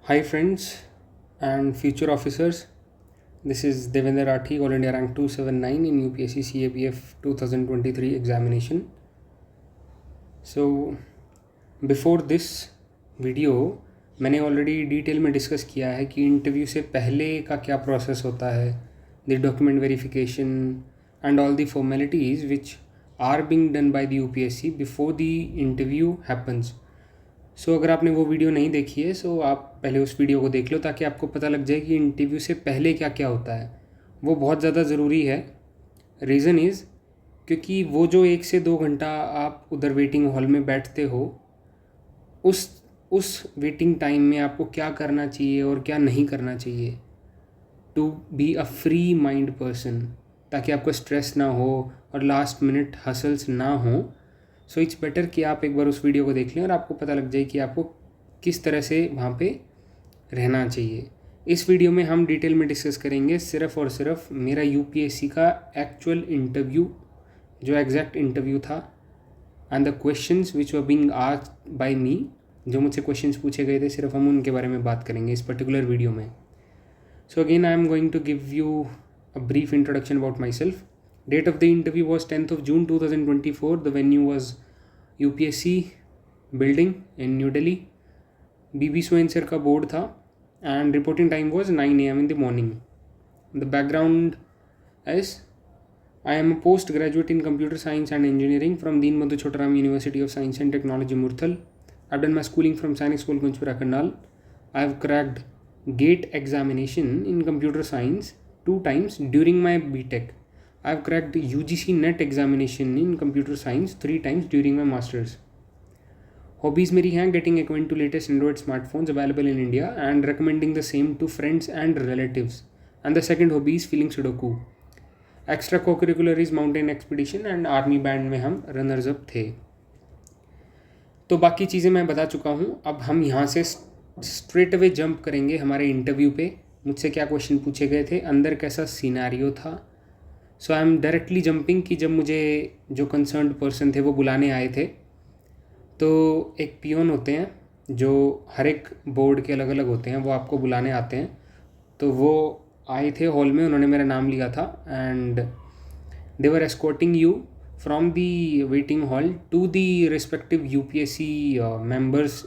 Hi friends and future officers. This is Devendra Rathi, All India Rank 279 in UPSC CAPF 2023 examination. So before this video मैंने already detail में discuss किया है कि interview से पहले का क्या प्रोसेस होता है, the document verification and all the formalities which are being done by the UPSC before the interview happens. So अगर आपने वो वीडियो नहीं देखी है सो आप पहले उस वीडियो को देख लो ताकि आपको पता लग जाए कि इंटरव्यू से पहले क्या क्या होता है. वो बहुत ज़्यादा ज़रूरी है. रीज़न इज़ क्योंकि वो जो 1 से 2 घंटा आप उधर वेटिंग हॉल में बैठते हो, उस वेटिंग टाइम में आपको क्या करना चाहिए और क्या नहीं करना चाहिए to be a free mind person, ताकि आपको स्ट्रेस ना हो और लास्ट मिनट हसल्स ना हो. सो इट्स बेटर कि आप एक बार उस वीडियो को देख लें और आपको पता लग जाए कि आपको किस तरह से वहाँ पे रहना चाहिए. इस वीडियो में हम डिटेल में डिस्कस करेंगे सिर्फ़ और सिर्फ मेरा यूपीएससी का एक्चुअल इंटरव्यू, जो एग्जैक्ट इंटरव्यू था, and the questions which were being asked by me. जो मुझसे क्वेश्चंस पूछे गए थे सिर्फ हम उनके बारे में बात करेंगे इस पर्टिकुलर वीडियो में. So again I am going to give you a brief introduction about myself. Date of the interview was 10th of June 2024. The venue was UPSC building in New Delhi. BB Swain का board था and reporting time was 9 AM in the morning. The background is I am a postgraduate in computer science and engineering from Deen Madhu Chotaram University of Science and Technology, Murthal. I've done my schooling from Sainik School, Kunchpura, Karnal. I've cracked GATE examination in computer science 2 times during my BTech. I've cracked UGC NET examination in computer science 3 times during my masters. Hobbies मेरी हैं getting acquainted to latest Android smartphones available in India and recommending the same to friends and relatives. And the second hobby is feeling Sudoku. Extra co-curricular is mountain expedition and army band में हम runners up थे. तो बाकी चीज़ें मैं बता चुका हूँ. अब हम यहाँ से स्ट्रेट अवे जंप करेंगे हमारे इंटरव्यू पे. मुझसे क्या क्वेश्चन पूछे गए थे, अंदर कैसा सिनेरियो था. So I am directly jumping कि जब मुझे जो कंसर्न्ड पर्सन थे वो बुलाने आए थे, तो एक पियोन होते हैं जो हर एक बोर्ड के अलग अलग होते हैं, वो आपको बुलाने आते हैं. तो वो आए थे हॉल में, उन्होंने मेरा नाम लिया था and they were escorting you from the waiting hall to the respective UPSC members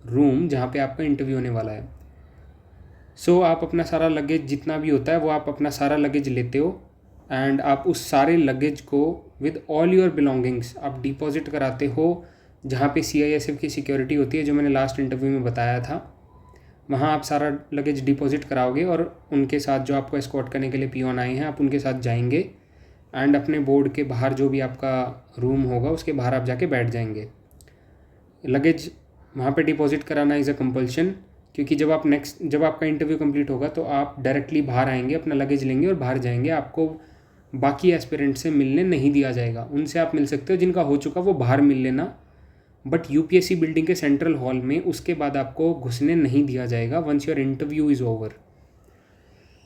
room जहाँ पे आपका इंटरव्यू होने वाला है. सो आप अपना सारा लगेज जितना भी होता है वो आप अपना सारा लगेज लेते हो एंड आप उस सारे लगेज को विद ऑल योर बिलोंगिंग्स आप डिपॉजिट कराते हो जहाँ पे CISF की सिक्योरिटी होती है, जो मैंने लास्ट इंटरव्यू में बताया था. वहाँ आप सारा लगेज डिपॉजिट कराओगे और उनके साथ जो आपको एस्कॉर्ट करने के लिए पियोन आए हैं, आप उनके साथ जाएंगे एंड अपने बोर्ड के बाहर जो भी आपका रूम होगा उसके बाहर आप जाके बैठ जाएंगे. लगेज वहाँ पे डिपॉजिट कराना इज़ अ कंपल्शन, क्योंकि जब आपका इंटरव्यू कंप्लीट होगा तो आप डायरेक्टली बाहर आएंगे, अपना लगेज लेंगे और बाहर जाएंगे. आपको बाकी एस्पिरेंट से मिलने नहीं दिया जाएगा. उनसे आप मिल सकते हो, जिनका हो चुका वो बाहर मिल लेना, बट यूपीएससी बिल्डिंग के सेंट्रल हॉल में उसके बाद आपको घुसने नहीं दिया जाएगा once your interview is over.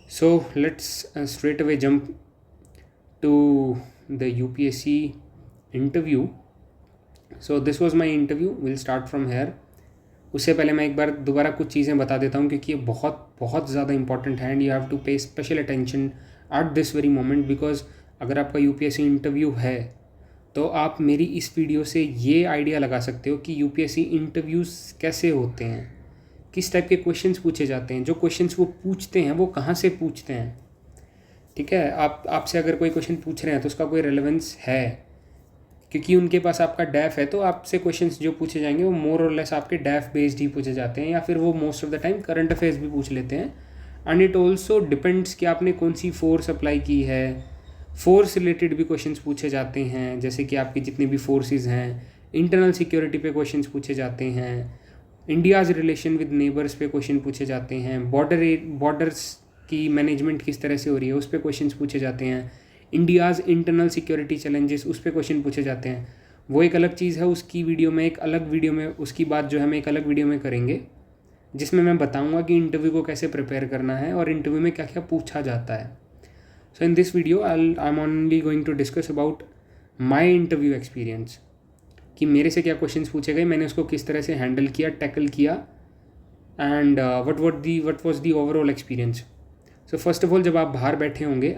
So let's straight away jump to the UPSC interview. So this was my interview. Will start from here. उससे पहले मैं एक बार दोबारा कुछ चीज़ें बता देता हूँ क्योंकि ये बहुत बहुत ज़्यादा इंपॉर्टेंट है एंड यू हैव टू पे special attention at this very moment, because अगर आपका यूपीएससी इंटरव्यू है तो आप मेरी इस वीडियो से ये आइडिया लगा सकते हो कि यूपीएससी इंटरव्यूज़ कैसे होते हैं, किस टाइप के क्वेश्चंस पूछे जाते हैं, जो क्वेश्चंस वो पूछते हैं वो कहाँ से पूछते हैं. ठीक है, आपसे अगर कोई क्वेश्चन पूछ रहे हैं तो उसका कोई रेलेवेंस है, क्योंकि उनके पास आपका डैफ है. तो आपसे क्वेश्चंस जो पूछे जाएंगे वो मोर और लेस आपके डैफ बेस्ड ही पूछे जाते हैं, या फिर वो most of the time current affairs भी पूछ लेते हैं. एंड इट ऑल्सो डिपेंड्स कि आपने कौन सी फोर्स अप्लाई की है. फोर्स रिलेटेड भी क्वेश्चंस पूछे जाते हैं, जैसे कि आपकी जितनी भी फोर्सेस हैं. इंटरनल सिक्योरिटी पे क्वेश्चंस पूछे जाते हैं. इंडियाज़ रिलेशन विद नेबर्स पे क्वेश्चन पूछे जाते हैं. बॉर्डर्स की मैनेजमेंट किस तरह से हो रही है उस पर क्वेश्चंस पूछे जाते हैं. इंडियाज़ इंटरनल सिक्योरिटी चैलेंजेस उस पर क्वेश्चन पूछे जाते हैं. वो एक अलग चीज़ है, उसकी वीडियो में एक अलग वीडियो में उसकी बात जो है हम एक अलग वीडियो में करेंगे, जिसमें मैं बताऊंगा कि इंटरव्यू को कैसे प्रिपेयर करना है और इंटरव्यू में क्या क्या पूछा जाता है. So in this video I am only going to discuss about my interview experience, कि मेरे से क्या क्वेश्चंस पूछे गए, मैंने उसको किस तरह से हैंडल किया, टैकल किया and what was the overall experience. So first of all, जब आप बाहर बैठे होंगे,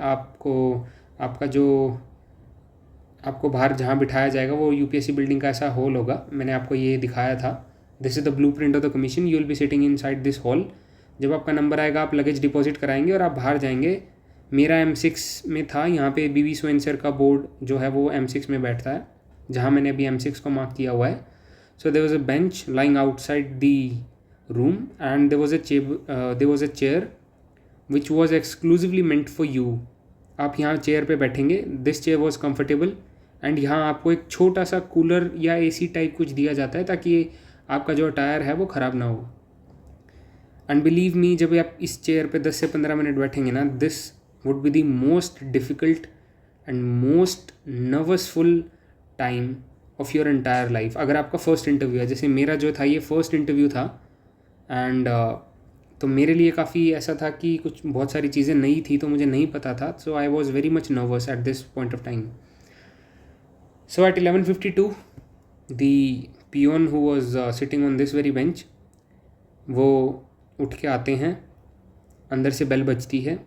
आपको बाहर जहाँ बिठाया जाएगा वो यूपीएससी बिल्डिंग का ऐसा हॉल होगा. मैंने आपको ये दिखाया था. This is the blue print of the commission. You will be sitting in side this hall. जब आपका नंबर आएगा आप लगेज डिपॉजिट कराएंगे और आप बाहर जाएंगे. मेरा M6 में था. यहाँ पे बीबी सोएन सर का बोर्ड जो है वो M6 में बैठता है, जहाँ मैंने अभी M6 को मार्क किया हुआ है. So there was a bench lying outside the room and there was a chair which was exclusively meant for you. आप यहाँ चेयर पे बैठेंगे. This chair was comfortable and यहाँ आपको एक छोटा सा कूलर या AC टाइप कुछ दिया जाता है ताकि आपका जो टायर है वो ख़राब ना हो. एंड बिलीव मी, जब आप इस चेयर पे 10 से 15 मिनट बैठेंगे ना, this would be the most difficult and most nervousful time of your entire life. अगर आपका फर्स्ट इंटरव्यू है, जैसे मेरा जो था ये फर्स्ट इंटरव्यू था, एंड तो मेरे लिए काफ़ी ऐसा था कि कुछ बहुत सारी चीज़ें नई थी तो मुझे नहीं पता था. So I was very much nervous at this point of time. So at 11:52, the peon who was sitting on this very bench, वो उठ के आते हैं. अंदर से बेल बजती है.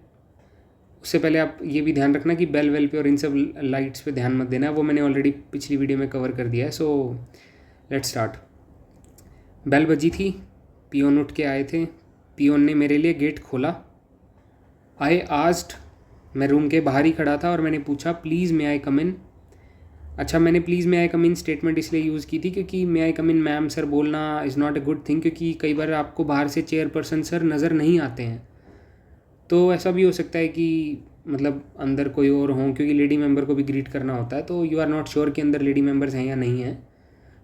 उससे पहले आप ये भी ध्यान रखना कि बेल वेल पे और इन सब लाइट्स पे ध्यान मत देना. वो मैंने ऑलरेडी पिछली वीडियो में कवर कर दिया है. So let's start. बेल बजी थी. पियोन उठ के आए थे. पियोन ने मेरे लिए गेट खोला. आई आस्क्ड, मैं रूम के बाहर ही खड़ा था और मैंने पूछा, प्लीज़ मे आई कम इन. अच्छा, मैंने please may I come in statement इसलिए यूज़ की थी क्योंकि मे I come in ma'am sir बोलना is not a good thing, क्योंकि कई बार आपको बाहर से चेयरपर्सन सर नज़र नहीं आते हैं. तो ऐसा भी हो सकता है कि मतलब अंदर कोई और हों, क्योंकि लेडी मेंबर को भी ग्रीट करना होता है, तो यू आर नॉट श्योर कि अंदर लेडी मेंबर्स हैं या नहीं हैं.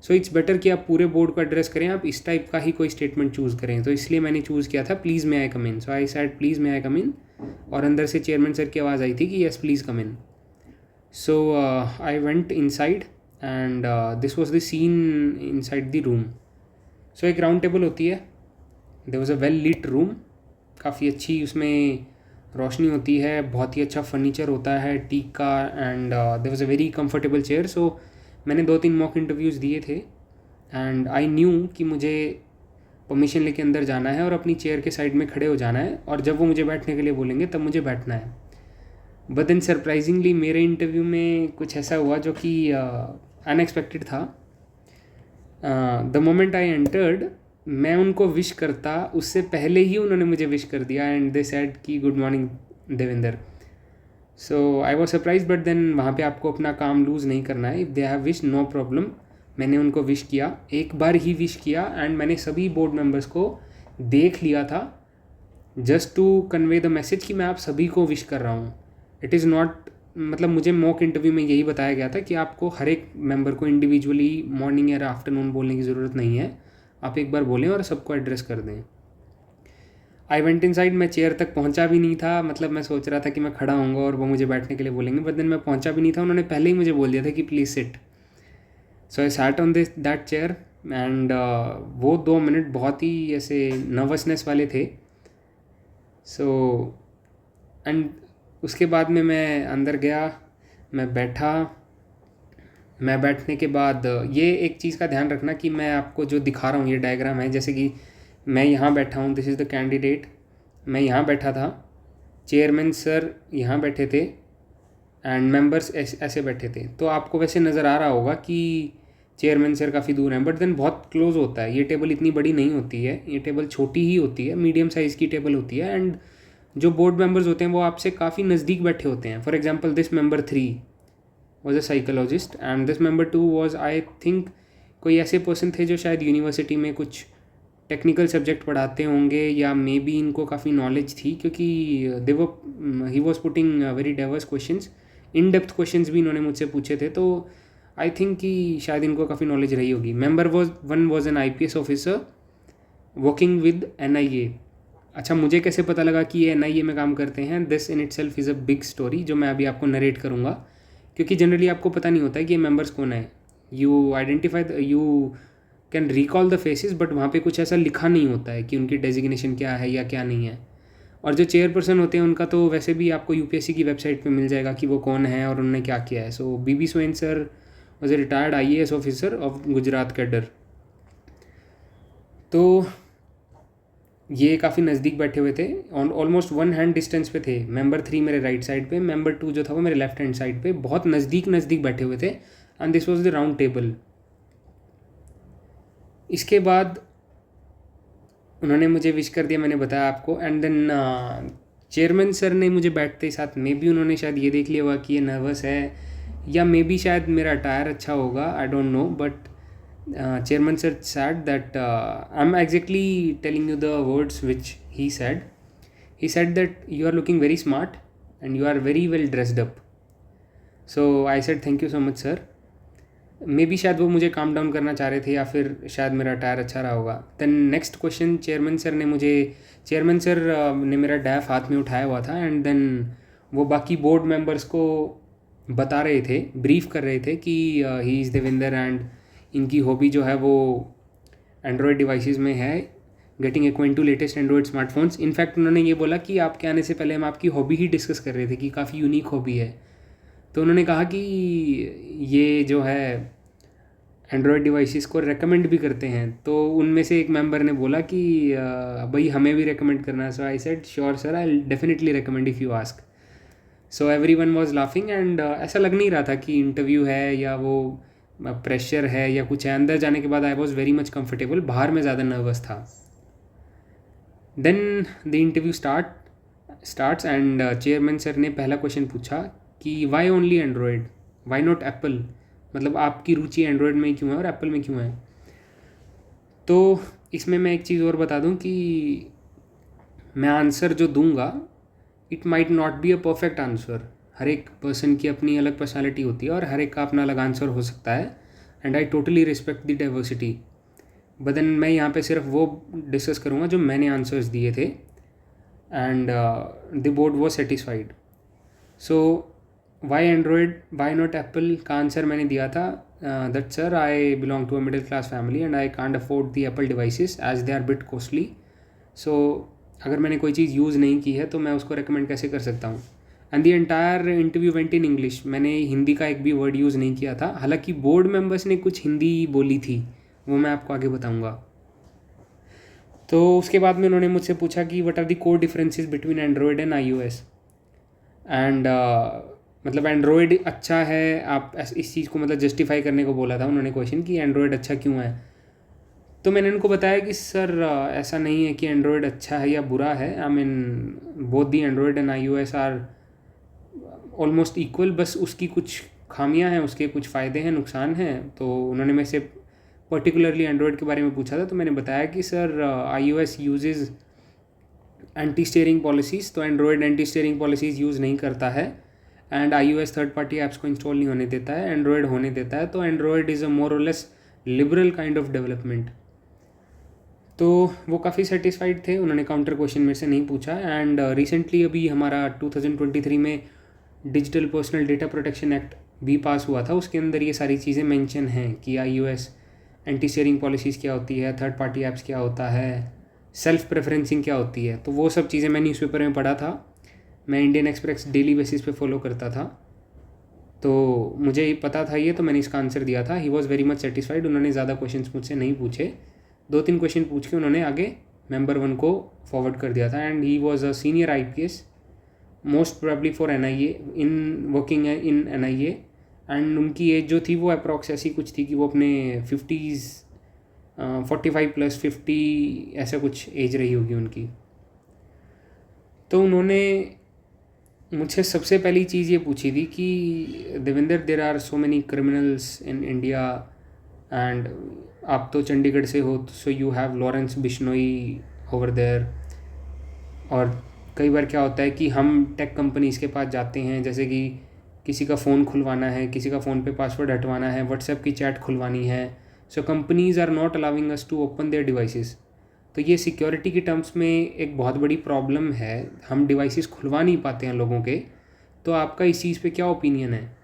सो इट्स बेटर कि आप पूरे बोर्ड को एड्रेस करें, आप इस टाइप का ही कोई स्टेटमेंट चूज़ करें. तो इसलिए मैंने चूज़ किया था please may I come in. So I said please may I come in, और अंदर से चेयरमैन सर की आवाज़ आई थी कि yes please come in. So I went inside and this was the scene inside the room. So एक round table होती है. There was a well lit room. काफ़ी अच्छी उसमें रोशनी होती है. बहुत ही अच्छा फर्नीचर होता है टीक का. And there was a very comfortable chair. So मैंने 2-3 मॉक इंटरव्यूज़ दिए थे एंड आई न्यू कि मुझे परमिशन लेके अंदर जाना है और अपनी चेयर के साइड में खड़े हो जाना है, और जब वो मुझे बैठने के लिए बोलेंगे तब मुझे बैठना है. बट देन सरप्राइजिंगली मेरे इंटरव्यू में कुछ ऐसा हुआ जो कि अनएक्सपेक्टेड था. द मोमेंट आई एंटर्ड, मैं उनको विश करता उससे पहले ही उन्होंने मुझे विश कर दिया एंड दे सेड कि good morning Devendra. So I was surprise, but then वहाँ पे आपको अपना काम लूज़ नहीं करना है. If they have wish no problem. मैंने उनको विश किया, एक बार ही विश किया, एंड मैंने सभी बोर्ड मेंबर्स को देख लिया था just to convey the message कि मैं आप सभी को विश कर रहा हूँ. इट इज़ नॉट, मतलब मुझे मॉक इंटरव्यू में यही बताया गया था कि आपको हर एक मेंबर को इंडिविजुअली मॉर्निंग या आफ्टरनून बोलने की ज़रूरत नहीं है. आप एक बार बोलें और सबको एड्रेस कर दें. I went inside. मैं चेयर तक पहुंचा भी नहीं था. मतलब मैं सोच रहा था कि मैं खड़ा होऊंगा और वो मुझे बैठने के लिए बोलेंगे, बट देन मैं पहुंचा भी नहीं था. उन्होंने पहले ही मुझे बोल दिया था कि please sit. So I sat on that chair and वो 2 मिनट बहुत ही ऐसे नर्वसनेस वाले थे. सो एंड उसके बाद में मैं अंदर गया, मैं बैठा. मैं बैठने के बाद ये एक चीज़ का ध्यान रखना कि मैं आपको जो दिखा रहा हूँ ये डायग्राम है, जैसे कि मैं यहाँ बैठा हूँ, दिस इज़ द कैंडिडेट. मैं यहाँ बैठा था, चेयरमैन सर यहाँ बैठे थे एंड मेंबर्स ऐसे बैठे थे. तो आपको वैसे नज़र आ रहा होगा कि चेयरमैन सर काफ़ी दूर हैं, बट देन बहुत क्लोज होता है. ये टेबल इतनी बड़ी नहीं होती है, ये टेबल छोटी ही होती है, मीडियम साइज़ की टेबल होती है. एंड जो बोर्ड मेंबर्स होते हैं वो आपसे काफ़ी नज़दीक बैठे होते हैं. For example this member 3 was a psychologist and this member 2 was, I think, कोई ऐसे पर्सन थे जो शायद यूनिवर्सिटी में कुछ टेक्निकल सब्जेक्ट पढ़ाते होंगे, या मे बी इनको काफ़ी नॉलेज थी क्योंकि he was putting very diverse questions. In depth questions भी इन्होंने मुझसे पूछे थे, तो आई थिंक कि शायद इनको काफ़ी नॉलेज रही होगी. Member 1 was an IPS officer working with NIA. अच्छा, मुझे कैसे पता लगा कि ये NIA में काम करते हैं? This in itself is a big story जो मैं अभी आपको नरेट करूँगा, क्योंकि जनरली आपको पता नहीं होता है कि ये मेंबर्स कौन है. You identify, you can recall the faces, but वहाँ पे कुछ ऐसा लिखा नहीं होता है कि उनकी डेजिग्नेशन क्या है या क्या नहीं है. और जो चेयरपर्सन होते हैं उनका तो वैसे भी आपको UPSC की वेबसाइट पे मिल जाएगा कि वो कौन है और उन्होंने क्या किया है. So B B Swain sir was a retired IAS officer of Gujarat cadre. तो ये काफ़ी नज़दीक बैठे हुए थे, ऑलमोस्ट 1 हैंड डिस्टेंस पे थे। मेंबर 3 मेरे राइट साइड पे, मेंबर 2 जो था वो मेरे लेफ्ट हैंड साइड पे, बहुत नज़दीक बैठे हुए थे। And this was the round table. इसके बाद उन्होंने मुझे विश कर दिया, मैंने बताया आपको। एंड देन चेयरमैन सर ने मुझे बैठते ही साथ, मे बी उन्होंने शायद ये देख लिया होगा कि ये नर्वस है, या मे बी शायद मेरा अटायर अच्छा होगा, I don't know, but chairman sir said that I'm exactly telling you the words which he said. He said that you are looking very smart and you are very well dressed up. So I said thank you so much sir. May be शायद वो मुझे calm down करना चाह रहे थे, या फिर शायद मेरा टायर अच्छा रहा होगा। Then next question chairman sir ने मेरा डैफ हाथ में उठाया हुआ था। एंड देन वो बाकी बोर्ड मेंबर्स को बता रहे थे, ब्रीफ कर रहे थे कि ही इज़ देवेंद्र एंड इनकी हॉबी जो है वो एंड्रॉयड डिवाइसेस में है, getting acquaint to latest android smartphones. In fact उन्होंने ये बोला कि आपके आने से पहले हम आपकी हॉबी ही डिस्कस कर रहे थे कि काफ़ी यूनिक हॉबी है। तो उन्होंने कहा कि ये जो है एंड्रॉयड डिवाइसेस को रेकमेंड भी करते हैं। तो उनमें से एक मेंबर ने बोला कि भाई हमें भी रेकमेंड करना है। So I said sure sir, I definitely recommend if you ask. So everyone was laughing and ऐसा लग नहीं रहा था कि इंटरव्यू है या वो प्रेशर है या कुछ है। अंदर जाने के बाद I was very much comfortable, बाहर में ज़्यादा नर्वस था। Then the interview starts and chairman sir ने पहला क्वेश्चन पूछा कि why only Android, why not Apple, मतलब आपकी रुचि एंड्रॉयड में क्यों है और एप्पल में क्यों है। तो इसमें मैं एक चीज़ और बता दूं कि मैं आंसर जो दूंगा it might not be a perfect answer. हर एक पर्सन की अपनी अलग पर्सनालिटी होती है और हर एक का अपना अलग आंसर हो सकता है। And I totally respect the diversity, but then मैं यहाँ पे सिर्फ वो डिस्कस करूँगा जो मैंने आंसर्स दिए थे। And the board was satisfied. So why android why not Apple का आंसर मैंने दिया था that sir I belong to a middle class family and I can't afford the Apple devices as they are bit costly. So अगर मैंने कोई चीज़ use नहीं की है तो मैं उसको रिकमेंड कैसे कर सकता हूँ। And the entire interview went in English. मैंने हिंदी का एक भी वर्ड यूज़ नहीं किया था, हालांकि बोर्ड मेंबर्स ने कुछ हिंदी बोली थी, वो मैं आपको आगे बताऊँगा। तो उसके बाद में उन्होंने मुझसे पूछा कि what are the core differences between Android and iOS। And मतलब एंड्रॉयड अच्छा है, आप इस चीज़ को मतलब जस्टिफाई करने को बोला था उन्होंने क्वेश्चन कि एंड्रॉयड अच्छा क्यों है। तो मैंने उनको बताया कि सर ऐसा नहीं है कि एंड्रॉयड अच्छा है या बुरा है, I mean both the Android and iOS are almost equal, बस उसकी कुछ खामियां हैं, उसके कुछ फ़ायदे हैं, नुकसान हैं। तो उन्होंने मेरे से पर्टिकुलरली एंड्रॉयड के बारे में पूछा था, तो मैंने बताया कि sir iOS uses anti steering policies, तो android anti steering policies use नहीं करता है। And iOS third party apps को इंस्टॉल नहीं होने देता है, एंड्रॉयड होने देता है। तो एंड्रॉयड इज़ अ मोर और less liberal kind of development. तो वो काफ़ी सेटिस्फाइड थे, उन्होंने काउंटर क्वेश्चन मेरे से नहीं पूछा। एंड रिसेंटली अभी हमारा 2023 में digital personal data protection act भी पास हुआ था, उसके अंदर ये सारी चीज़ें मेंशन हैं कि iOS एंटी शेयरिंग पॉलिसीज़ क्या होती है, थर्ड पार्टी ऐप्स क्या होता है, सेल्फ प्रेफरेंसिंग क्या होती है। तो वो सब चीज़ें मैं न्यूज़पेपर में पढ़ा था, मैं इंडियन एक्सप्रेस डेली बेसिस पे फॉलो करता था, तो मुझे पता था ये, तो मैंने इसका आंसर दिया था। ही वॉज़ वेरी मच सेटिस्फाइड। उन्होंने ज़्यादा क्वेश्चन मुझसे नहीं पूछे, 2-3 क्वेश्चन पूछ के उन्होंने आगे मेंबर 1 को फॉरवर्ड कर दिया था। And he was a senior IPS most probably for NIA, in working in NIA। And उनकी एज जो थी वो अप्रॉक्स ऐसी कुछ थी कि वो अपने 50s 45+50 ऐसा कुछ एज रही होगी उनकी। तो उन्होंने मुझसे सबसे पहली चीज़ ये पूछी थी कि Devendra, there are so many criminals in India and आप तो चंडीगढ़ से हो, so you have Lawrence Bishnoi over there. और कई बार क्या होता है कि हम टेक कंपनीज़ के पास जाते हैं, जैसे कि किसी का फ़ोन खुलवाना है, किसी का फ़ोन पे पासवर्ड हटवाना है, व्हाट्सएप की चैट खुलवानी है। So companies are not allowing us to open their devices. तो ये सिक्योरिटी की टर्म्स में एक बहुत बड़ी प्रॉब्लम है, हम डिवाइसेस खुलवा नहीं पाते हैं लोगों के। तो आपका इस चीज़ पे क्या ओपिनियन है।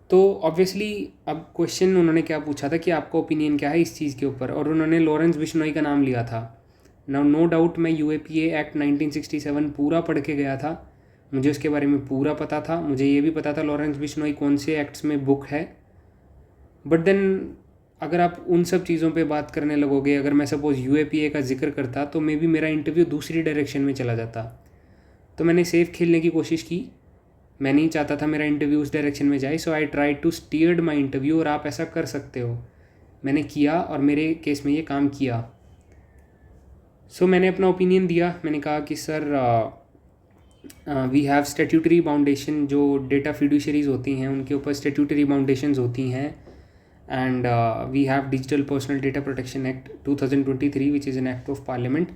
तो ऑब्वियसली अब क्वेश्चन उन्होंने क्या पूछा था कि आपका ओपिनियन क्या है इस चीज़ के ऊपर, और उन्होंने लॉरेंस बिश्नोई का नाम लिया था। नो डाउट मैं UAPA एक्ट 1967 पूरा पढ़ के गया था, मुझे उसके बारे में पूरा पता था। मुझे ये भी पता था लॉरेंस बिश्नोई कौन से एक्ट्स में बुक है। बट देन अगर आप उन सब चीज़ों पे बात करने लगोगे, अगर मैं सपोज़ यूएपीए का जिक्र करता तो मे बी मेरा इंटरव्यू दूसरी डायरेक्शन में चला जाता। तो मैंने सेफ खेलने की कोशिश की, मैं नहीं चाहता था मेरा इंटरव्यू उस डायरेक्शन में जाए, so I try to steered my interview. और आप ऐसा कर सकते हो, मैंने किया और मेरे केस में ये काम किया। सो मैंने अपना ओपिनियन दिया, मैंने कहा कि सर वी हैव स्टैट्यूटरी बाउंडेशन, जो डेटा फिड्यूशरीज होती हैं उनके ऊपर स्टैट्यूटरी बाउंडेशंस होती हैं। And we have digital personal data protection act 2023 which is an act of parliament.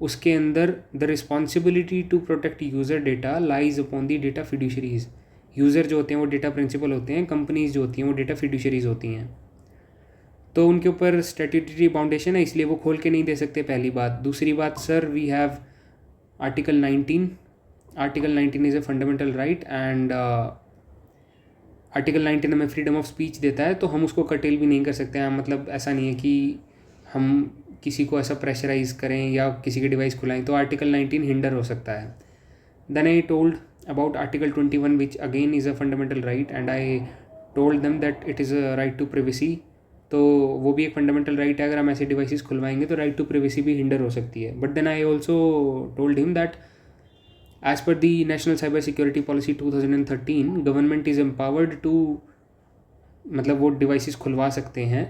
उसके अंदर the responsibility to protect user data lies upon the data fiduciaries. User जो होते हैं वो डेटा प्रिंसिपल होते हैं, कंपनीज जो होती हैं वो डेटा फिड्यूशरीज होती हैं। तो उनके ऊपर स्टैट्यूटरी बाउंडेशन है, इसलिए वो खोल के नहीं दे सकते, पहली बात। दूसरी बात, sir we have article 19 is a fundamental right and article 19 हमें फ्रीडम ऑफ स्पीच देता है, तो हम उसको कर्टेल भी नहीं कर सकते हैं। मतलब ऐसा नहीं है कि हम किसी को ऐसा प्रेशराइज करें या किसी की डिवाइस खुलाएं, तो आर्टिकल 19 हिंडर हो सकता है। Then I told about article 21 which again is a fundamental right and I told them that it is a right to privacy. तो वो भी एक फंडामेंटल राइट है, अगर हम ऐसे डिवाइसेस खुलवाएंगे तो राइट टू प्रिवेसी भी हिंडर हो सकती है। But then I also told him that as per the national cyber security policy 2013 government is empowered to, मतलब वो डिवाइसेस खुलवा सकते हैं।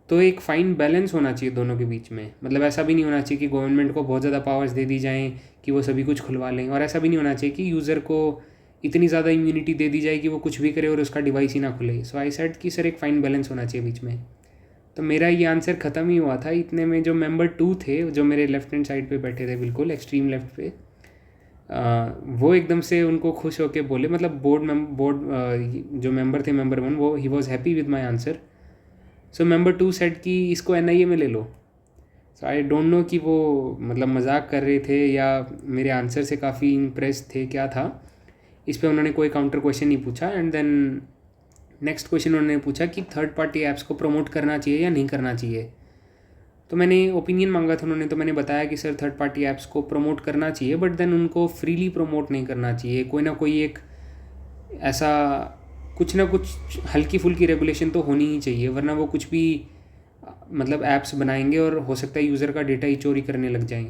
तो एक फ़ाइन बैलेंस होना चाहिए दोनों के बीच में। मतलब ऐसा भी नहीं होना चाहिए कि गवर्नमेंट को बहुत ज़्यादा पावर्स दे दी जाएँ कि वो सभी कुछ खुलवा लें, और ऐसा भी नहीं होना चाहिए कि यूज़र को इतनी ज़्यादा इम्यूनिटी दे दी जाए कि वो कुछ भी करे और उसका डिवाइस ही ना खुले। सो आई सेड कि सर एक फ़ाइन बैलेंस होना चाहिए बीच में। तो मेरा ये आंसर ख़त्म ही हुआ था। इतने में जो मेंबर 2 थे, जो मेरे लेफ्ट हैंड साइड पे बैठे थे, बिल्कुल एक्सट्रीम लेफ्ट पे, वो एकदम से उनको खुश होके बोले, मतलब बोर्ड जो मेंबर थे, मेंबर 1, वो he was happy with my answer. So member 2 said कि इसको एनआईए में ले लो। सो आई डोंट नो कि वो मतलब मजाक कर रहे थे या मेरे आंसर से काफ़ी इम्प्रेस थे, क्या था। इस पर उन्होंने कोई काउंटर क्वेश्चन नहीं पूछा। एंड देन नेक्स्ट क्वेश्चन उन्होंने पूछा कि थर्ड पार्टी ऐप्स को प्रमोट करना चाहिए या नहीं करना चाहिए। तो मैंने ओपिनियन मांगा था उन्होंने, तो मैंने बताया कि सर थर्ड पार्टी ऐप्स को प्रमोट करना चाहिए, बट देन उनको फ्रीली प्रमोट नहीं करना चाहिए। कोई ना कोई एक ऐसा कुछ ना कुछ हल्की फुल्की रेगुलेशन तो होनी ही चाहिए, वरना वो कुछ भी मतलब ऐप्स बनाएंगे और हो सकता है यूज़र का डेटा ही चोरी करने लग जाएं।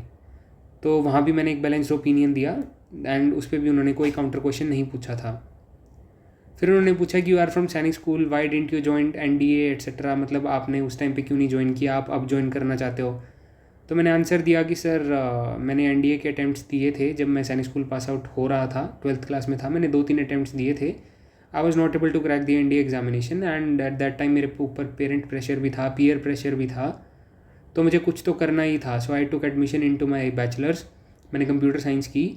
तो वहाँ भी मैंने एक बैलेंस्ड ओपिनियन दिया एंड उस पर भी उन्होंने कोई काउंटर क्वेश्चन नहीं पूछा था। फिर उन्होंने पूछा कि you are from Sainik school, Y didn't you join NDA etcetera, मतलब आपने उस टाइम पे क्यों नहीं ज्वाइन किया, आप अब ज्वाइन करना चाहते हो। तो मैंने आंसर दिया कि सर मैंने एनडीए के अटैम्प्ट्स दिए थे जब मैं सैनिक स्कूल पास आउट हो रहा था, 12th क्लास में था, मैंने 2-3 अटैम्प्ट्स दिए थे। I was not able to crack the NDA examination and at that time मेरे ऊपर पेरेंट प्रेशर भी था, पीयर प्रेशर भी था, तो मुझे कुछ तो करना ही था। So I took admission into my bachelors, मैंने कंप्यूटर साइंस की।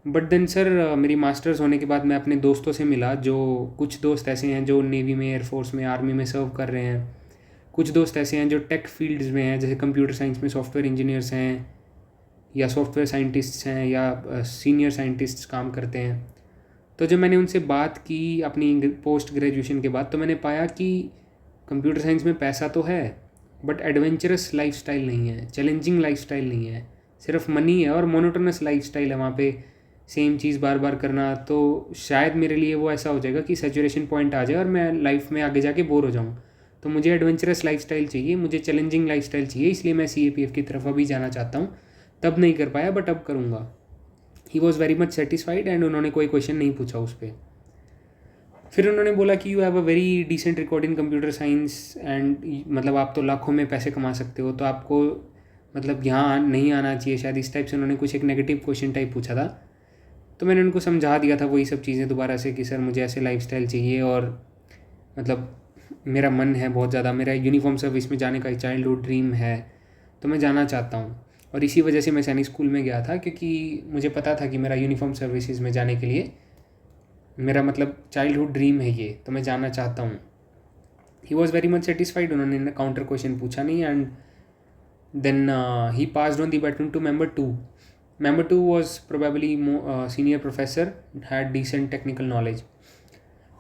बट देन सर मेरी मास्टर्स होने के बाद मैं अपने दोस्तों से मिला, जो कुछ दोस्त ऐसे हैं जो नेवी में, एयरफोर्स में, आर्मी में सर्व कर रहे हैं, कुछ दोस्त ऐसे हैं जो टेक फील्ड्स में हैं, जैसे कंप्यूटर साइंस में सॉफ्टवेयर इंजीनियर्स हैं या सॉफ्टवेयर साइंटिस्ट्स हैं या सीनियर साइंटिस्ट्स काम करते हैं। तो जब मैंने उनसे बात की अपनी पोस्ट ग्रेजुएशन के बाद, तो मैंने पाया कि कंप्यूटर साइंस में पैसा तो है बट एडवेंचरस लाइफस्टाइल नहीं है, चैलेंजिंग लाइफस्टाइल नहीं है, सिर्फ मनी है और मोनोटोनस लाइफस्टाइल है वहाँ पे, सेम चीज़ बार बार करना। तो शायद मेरे लिए वो ऐसा हो जाएगा कि सैचुरेशन पॉइंट आ जाए और मैं लाइफ में आगे जाके बोर हो जाऊँ। तो मुझे एडवेंचरस लाइफस्टाइल चाहिए, मुझे चैलेंजिंग लाइफस्टाइल चाहिए, इसलिए मैं CAPF की तरफ अभी जाना चाहता हूँ। तब नहीं कर पाया बट अब करूँगा। ही was very much satisfied and उन्होंने कोई क्वेश्चन नहीं पूछा उस पर। फिर उन्होंने बोला कि you have a very decent record in computer science and मतलब आप तो लाखों में पैसे कमा सकते हो, तो आपको मतलब यहाँ नहीं आना चाहिए शायद, इस टाइप से उन्होंने कुछ एक नेगेटिव क्वेश्चन टाइप पूछा था। तो मैंने उनको समझा दिया था वही सब चीज़ें दोबारा से कि सर मुझे ऐसे लाइफस्टाइल चाहिए और मतलब मेरा मन है बहुत ज़्यादा, मेरा यूनिफॉर्म सर्विस में जाने का एक चाइल्डहुड ड्रीम है, तो मैं जाना चाहता हूँ। और इसी वजह से मैं सैनिक स्कूल में गया था, क्योंकि मुझे पता था कि मेरा यूनिफॉर्म सर्विसेज में जाने के लिए मेरा मतलब चाइल्डहुड ड्रीम है ये, तो मैं जाना चाहता हूँ। He was very much satisfied, उन्होंने काउंटर क्वेश्चन पूछा नहीं and then he passed on the baton to member 2. Member 2 was probably senior professor, had decent technical knowledge.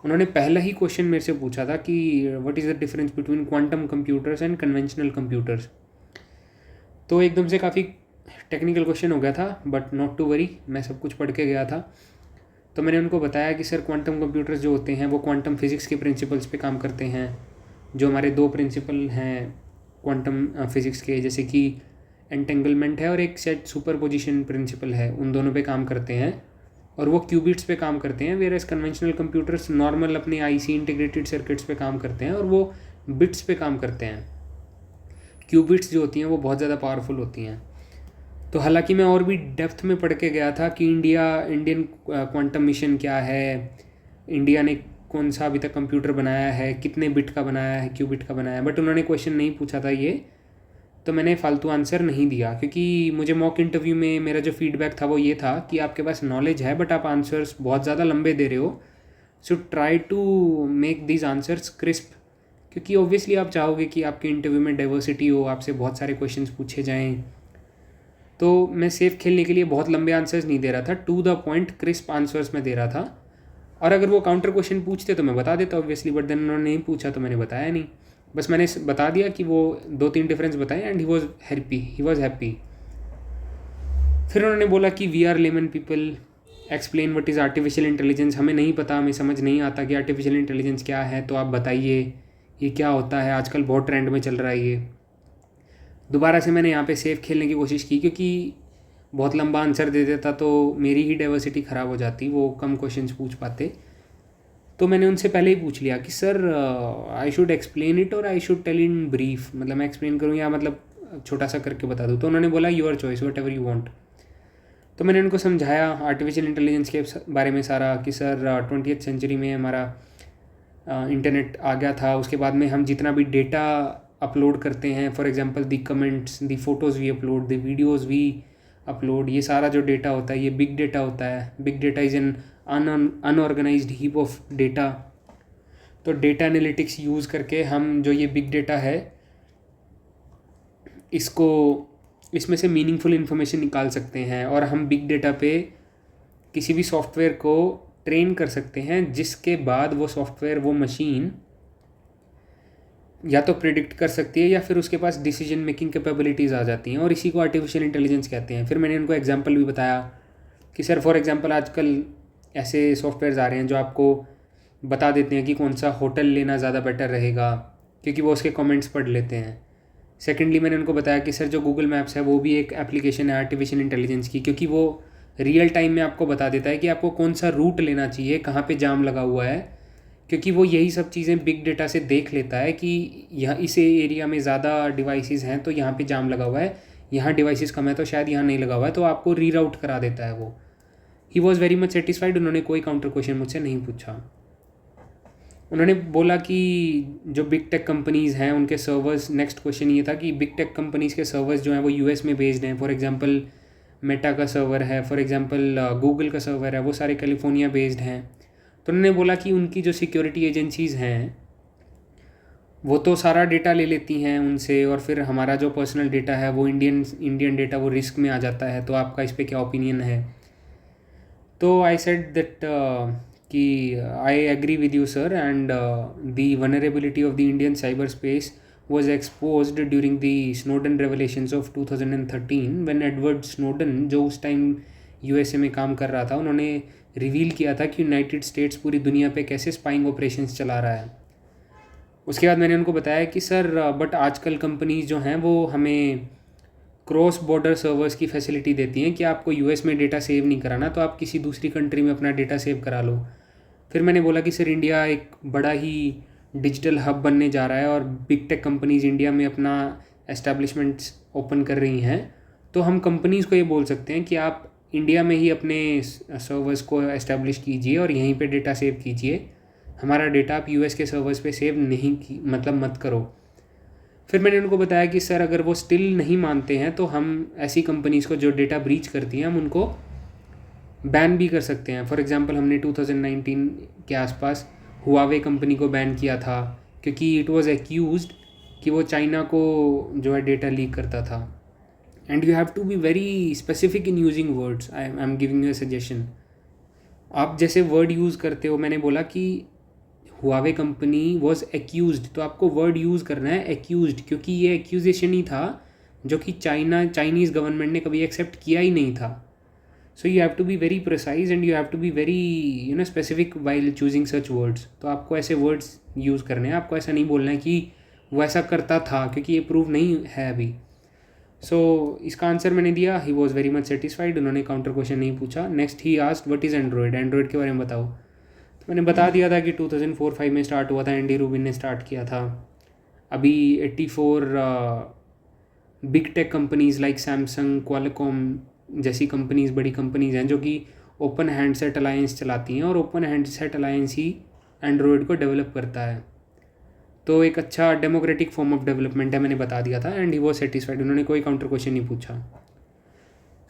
उन्होंने पहला ही क्वेश्चन मेरे से पूछा था कि what is the difference between quantum computers and conventional computers. तो एकदम से काफ़ी टेक्निकल क्वेश्चन हो गया था, बट नॉट टू वरी, मैं सब कुछ पढ़ के गया था। तो मैंने उनको बताया कि सर क्वांटम कंप्यूटर्स जो होते हैं वो क्वांटम फिज़िक्स के प्रिंसिपल्स पे काम करते हैं, जो हमारे दो प्रिंसिपल हैं क्वांटम फिज़िक्स के, जैसे कि एंटेंगलमेंट है और एक सेट सुपरपोजिशन प्रिंसिपल है, उन दोनों पे काम करते हैं और वो क्यूबिट्स पे काम करते हैं। Whereas conventional computers normal अपने आईसी इंटीग्रेटेड सर्किट्स पे काम करते हैं और वो बिट्स पे काम करते हैं। क्यूबिट्स जो होती हैं वो बहुत ज़्यादा पावरफुल होती हैं। तो हालांकि मैं और भी डेप्थ में पढ़ के गया था कि इंडियन क्वांटम मिशन क्या है, इंडिया ने कौन सा अभी तक कंप्यूटर बनाया है, कितने बिट का बनाया है, क्यूबिट का बनाया है, बट उन्होंने क्वेश्चन नहीं पूछा था ये, तो मैंने फालतू आंसर नहीं दिया, क्योंकि मुझे मॉक इंटरव्यू में मेरा जो फीडबैक था वो ये था कि आपके पास नॉलेज है बट आप आंसर्स बहुत ज़्यादा लंबे दे रहे हो, so try to make these answers crisp, क्योंकि ऑब्वियसली आप चाहोगे कि आपके इंटरव्यू में डाइवर्सिटी हो, आपसे बहुत सारे क्वेश्चंस पूछे जाएं। तो मैं सेफ खेलने के लिए बहुत लंबे आंसर्स नहीं दे रहा था, to the point crisp answers मैं दे रहा था। और अगर वो काउंटर क्वेश्चन पूछते तो मैं बता देता ऑब्वियसली, बट देन उन्होंने नहीं पूछा तो मैंने बताया नहीं, बस मैंने बता दिया कि वो 2-3 डिफरेंस बताए एंड ही वॉज हैप्पी। फिर उन्होंने बोला कि we are layman people, explain what is artificial intelligence, हमें नहीं पता, हमें समझ नहीं आता कि आर्टिफिशियल इंटेलिजेंस क्या है, तो आप बताइए ये क्या होता है, आजकल बहुत ट्रेंड में चल रहा है ये। दोबारा से मैंने यहाँ पे सेफ खेलने की कोशिश की, क्योंकि बहुत लंबा आंसर दे देता तो मेरी ही डाइवर्सिटी ख़राब हो जाती, वो कम क्वेश्चंस पूछ पाते। तो मैंने उनसे पहले ही पूछ लिया कि sir I should explain it और I should tell in brief, मतलब मैं एक्सप्लेन करूँ या मतलब छोटा सा करके बता दूँ। तो उन्होंने बोला your choice what ever you want. तो मैंने उनको समझाया आर्टिफिशियल इंटेलिजेंस के बारे में सारा, कि सर 20th सेंचुरी में हमारा इंटरनेट आ गया था, उसके बाद में हम जितना भी डेटा अपलोड करते हैं, for example the comments, the photos we upload, the videos we upload, ये सारा जो डेटा होता है ये बिग डेटा होता है। Big data is an unorganised heap of data. तो डेटा एनालिटिक्स यूज़ करके हम जो ये बिग डेटा है इसमें से मीनिंगफुल इन्फॉर्मेशन निकाल सकते हैं, और हम बिग डेटा पे किसी भी सॉफ्टवेयर को ट्रेन कर सकते हैं, जिसके बाद वो सॉफ्टवेयर, वो मशीन या तो प्रिडिक्ट कर सकती है या फिर उसके पास डिसीजन मेकिंग कैपेबिलिटीज़ आ जाती हैं, और इसी को आर्टिफिशियल इंटेलिजेंस कहते हैं। फिर मैंने उनको एग्जांपल भी बताया कि सर फॉर एग्जांपल आजकल ऐसे सॉफ्टवेयर्स आ रहे हैं जो आपको बता देते हैं कि कौन सा होटल लेना ज़्यादा बेटर रहेगा, क्योंकि वो उसके कमेंट्स पढ़ लेते हैं। सेकेंडली मैंने उनको बताया कि सर जो गूगल मैप्स है वो भी एक एप्लीकेशन है आर्टिफिशियल इंटेलिजेंस की, क्योंकि वो रियल टाइम में आपको बता देता है कि आपको कौन सा रूट लेना चाहिए, कहाँ पे जाम लगा हुआ है, क्योंकि वो यही सब चीज़ें बिग डेटा से देख लेता है कि यहाँ इस एरिया में ज़्यादा डिवाइसेस हैं तो यहाँ पे जाम लगा हुआ है, यहाँ डिवाइसेस कम है तो शायद यहाँ नहीं लगा हुआ है, तो आपको रीराउट करा देता है वो। ही वॉज़ वेरी मच सेटिस्फाइड। उन्होंने कोई काउंटर क्वेश्चन मुझसे नहीं पूछा। उन्होंने बोला कि जो बिग टेक कंपनीज़ हैं उनके सर्वर्स, नेक्स्ट क्वेश्चन ये था कि बिग टेक कंपनीज़ के सर्वर्स जो हैं वो यूएस में बेस्ड हैं। फॉर एग्जांपल मेटा का सर्वर है, फॉर एग्जांपल गूगल का सर्वर है, वो सारे कैलिफोर्निया बेस्ड हैं। तो उन्होंने बोला कि उनकी जो सिक्योरिटी एजेंसीज़ हैं वो तो सारा डेटा ले लेती हैं उनसे, और फिर हमारा जो पर्सनल डेटा है वो इंडियन डेटा वो रिस्क में आ जाता है, तो आपका इस पर क्या ओपिनियन है। तो आई सेड दैट कि I agree with you sir, and the vulnerability of the Indian cyber space was exposed during the Snowden revelations of 2013 when Edward Snowden, जो उस टाइम यूएसए में काम कर रहा था, उन्होंने रिवील किया था कि यूनाइटेड स्टेट्स पूरी दुनिया पे कैसे स्पाइंग ऑपरेशंस चला रहा है। उसके बाद मैंने उनको बताया कि सर बट आजकल कंपनीज जो हैं वो हमें क्रॉस बॉर्डर सर्वर्स की फैसिलिटी देती हैं कि आपको यूएस में डेटा सेव नहीं कराना तो आप किसी दूसरी कंट्री में अपना डेटा सेव करा लो। फिर मैंने बोला कि सर इंडिया एक बड़ा ही डिजिटल हब बनने जा रहा है और बिग टेक कंपनीज़ इंडिया में अपना एस्टैब्लिशमेंट्स ओपन कर रही हैं, तो हम कंपनीज़ को ये बोल सकते हैं कि आप इंडिया में ही अपने सर्वर्स को एस्टैब्लिश कीजिए और यहीं पे डेटा सेव कीजिए, हमारा डेटा आप यूएस के सर्वर्स पे सेव नहीं की मतलब मत करो। फिर मैंने उनको बताया कि सर अगर वो स्टिल नहीं मानते हैं तो हम ऐसी कंपनीज़ को जो डेटा ब्रीच करती हैं हम उनको बैन भी कर सकते हैं। फॉर एग्जांपल हमने 2019 के आसपास हुआवे कंपनी को बैन किया था, क्योंकि इट वाज एक्यूज्ड कि वो चाइना को जो है डेटा लीक करता था। And you have to be very specific in using words. I am giving you a suggestion, आप जैसे वर्ड यूज़ करते हो, मैंने बोला कि हुआवे कंपनी वाज एक्यूज्ड, तो आपको वर्ड यूज़ करना है एक्यूज्ड, क्योंकि ये एक्यूजेशन ही था जो कि चाइनीज़ गवर्नमेंट ने कभी एक्सेप्ट किया ही नहीं था। So you have to be very precise and you have to be very specific while choosing such words. तो आपको ऐसे वर्ड्स यूज़ करने हैं, आपको ऐसा नहीं बोलना है कि वो ऐसा करता था, क्योंकि ये प्रूव नहीं है अभी। सो इसका आंसर मैंने दिया। ही वॉज वेरी मच सेटिस्फाइड। उन्होंने काउंटर क्वेश्चन नहीं पूछा। Next he asked what is Android, Android के बारे में बताओ। तो मैंने बता दिया था कि 2004-05 में स्टार्ट हुआ था, एंडी रूबिन ने स्टार्ट किया था। अभी 84 big tech companies like Samsung, Qualcomm जैसी कंपनीज़, बड़ी कंपनीज़ हैं जो कि ओपन हैंडसेट अलायंस चलाती हैं, और ओपन हैंडसेट अलायंस ही एंड्रॉयड को डेवलप करता है। तो एक अच्छा डेमोक्रेटिक फॉर्म ऑफ डेवलपमेंट है, मैंने बता दिया था। And he was satisfied. उन्होंने कोई काउंटर क्वेश्चन नहीं पूछा।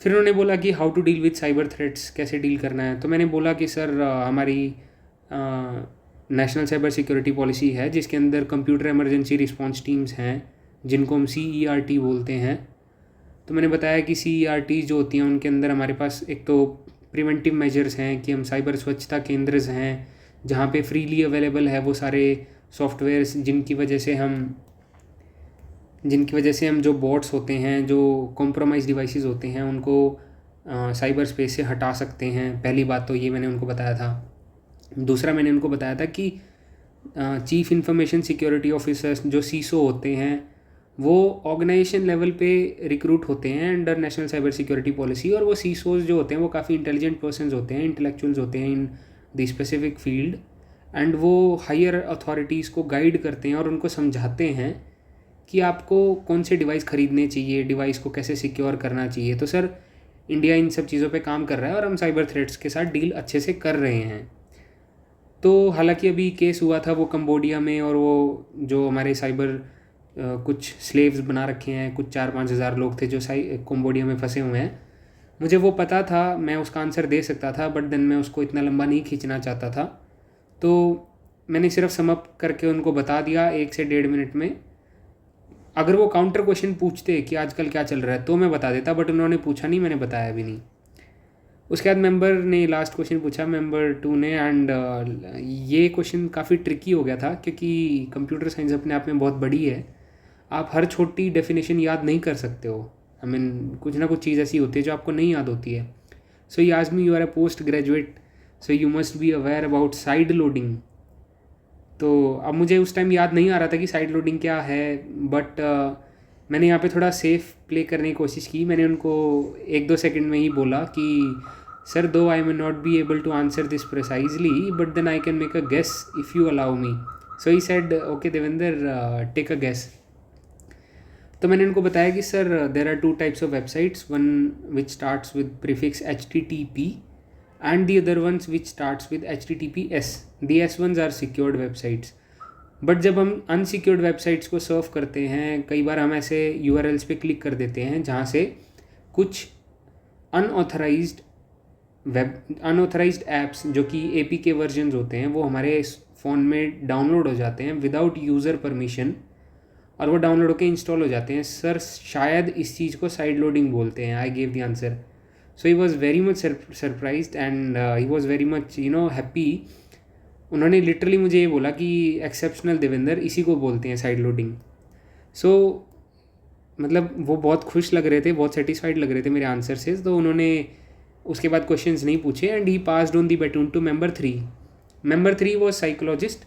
फिर उन्होंने बोला कि how to deal with cyber threats, कैसे डील करना है। तो मैंने बोला कि सर हमारी नेशनल साइबर सिक्योरिटी पॉलिसी है जिसके अंदर कंप्यूटर इमरजेंसी रिस्पॉन्स टीम्स हैं जिनको हम CERT बोलते हैं। तो मैंने बताया कि CERT जो होती हैं उनके अंदर हमारे पास एक तो प्रिवेंटिव मेजर्स हैं कि हम साइबर स्वच्छता केंद्र हैं जहाँ पे फ्रीली अवेलेबल है वो सारे सॉफ्टवेयर्स जिनकी वजह से हम जो बॉट्स होते हैं, जो कॉम्प्रोमाइज़ डिवाइसेस होते हैं, उनको साइबर स्पेस से हटा सकते हैं। पहली बात तो ये मैंने उनको बताया था। दूसरा मैंने उनको बताया था कि चीफ इंफॉर्मेशन सिक्योरिटी ऑफिसर्स जो CISO होते हैं वो ऑर्गेनाइजेशन लेवल पे रिक्रूट होते हैं under national cyber security policy, और वो CISOs जो होते हैं वो काफ़ी इंटेलिजेंट पर्सन्स होते हैं, इंटेलेक्चुअल्स होते हैं in the specific field, and वो हायर अथॉरिटीज़ को गाइड करते हैं और उनको समझाते हैं कि आपको कौन से डिवाइस ख़रीदने चाहिए, डिवाइस को कैसे सिक्योर करना चाहिए। तो सर इंडिया इन सब चीज़ों पे काम कर रहा है और हम साइबर थ्रेट्स के साथ डील अच्छे से कर रहे हैं। तो हालांकि अभी केस हुआ था वो कंबोडिया में, और वो जो हमारे साइबर कुछ स्लेव्स बना रखे हैं, कुछ 4-5 हज़ार लोग थे जो कंबोडिया में फंसे हुए हैं। मुझे वो पता था, मैं उसका आंसर दे सकता था, बट देन मैं उसको इतना लंबा नहीं खींचना चाहता था। तो मैंने सिर्फ समअप करके उनको बता दिया 1 से 1.5 मिनट में। अगर वो काउंटर क्वेश्चन पूछते कि आजकल क्या चल रहा है तो मैं बता देता, बट उन्होंने पूछा नहीं, मैंने बताया भी नहीं। उसके बाद मेंबर ने लास्ट क्वेश्चन पूछा, मेंबर 2 ने, एंड ये क्वेश्चन काफ़ी ट्रिकी हो गया था क्योंकि कंप्यूटर साइंस अपने आप में बहुत बड़ी है। आप हर छोटी डेफिनेशन याद नहीं कर सकते हो। आई मीन कुछ ना कुछ चीज़ ऐसी होती है जो आपको नहीं याद होती है। So he asked me, you are a post graduate so you must be aware about side loading. तो अब मुझे उस टाइम याद नहीं आ रहा था कि साइड लोडिंग क्या है, बट मैंने यहाँ पे थोड़ा सेफ प्ले करने की कोशिश की। मैंने उनको 1-2 सेकंड में ही बोला कि sir though I may not be able to answer this precisely but then I can make a guess if you allow me. So he said okay Devendra, take a guess. तो मैंने उनको बताया कि sir there are 2 types of websites, one which starts with prefix HTTP and the other ones which starts with HTTPS. The S ones are secured websites. But जब हम unsecured websites को सर्व करते हैं, कई बार हम ऐसे URLs पे क्लिक कर देते हैं जहाँ से कुछ अनऑथराइज्ड ऐप्स जो कि APK वर्जन्स होते हैं वो हमारे फ़ोन में डाउनलोड हो जाते हैं विदाउट यूज़र परमिशन, और वो डाउनलोड होकर इंस्टॉल हो जाते हैं। सर शायद इस चीज़ को साइड लोडिंग बोलते हैं। I gave the answer. So he was very much surprised and he was very much happy. उन्होंने लिटरली मुझे ये बोला कि एक्सेप्शनल देवेंद्र, इसी को बोलते हैं साइड लोडिंग। सो मतलब वो बहुत खुश लग रहे थे, बहुत सेटिस्फाइड लग रहे थे मेरे आंसर से। तो उन्होंने उसके बाद क्वेश्चंस नहीं पूछे and he passed on the baton to member 3. Member 3 was psychologist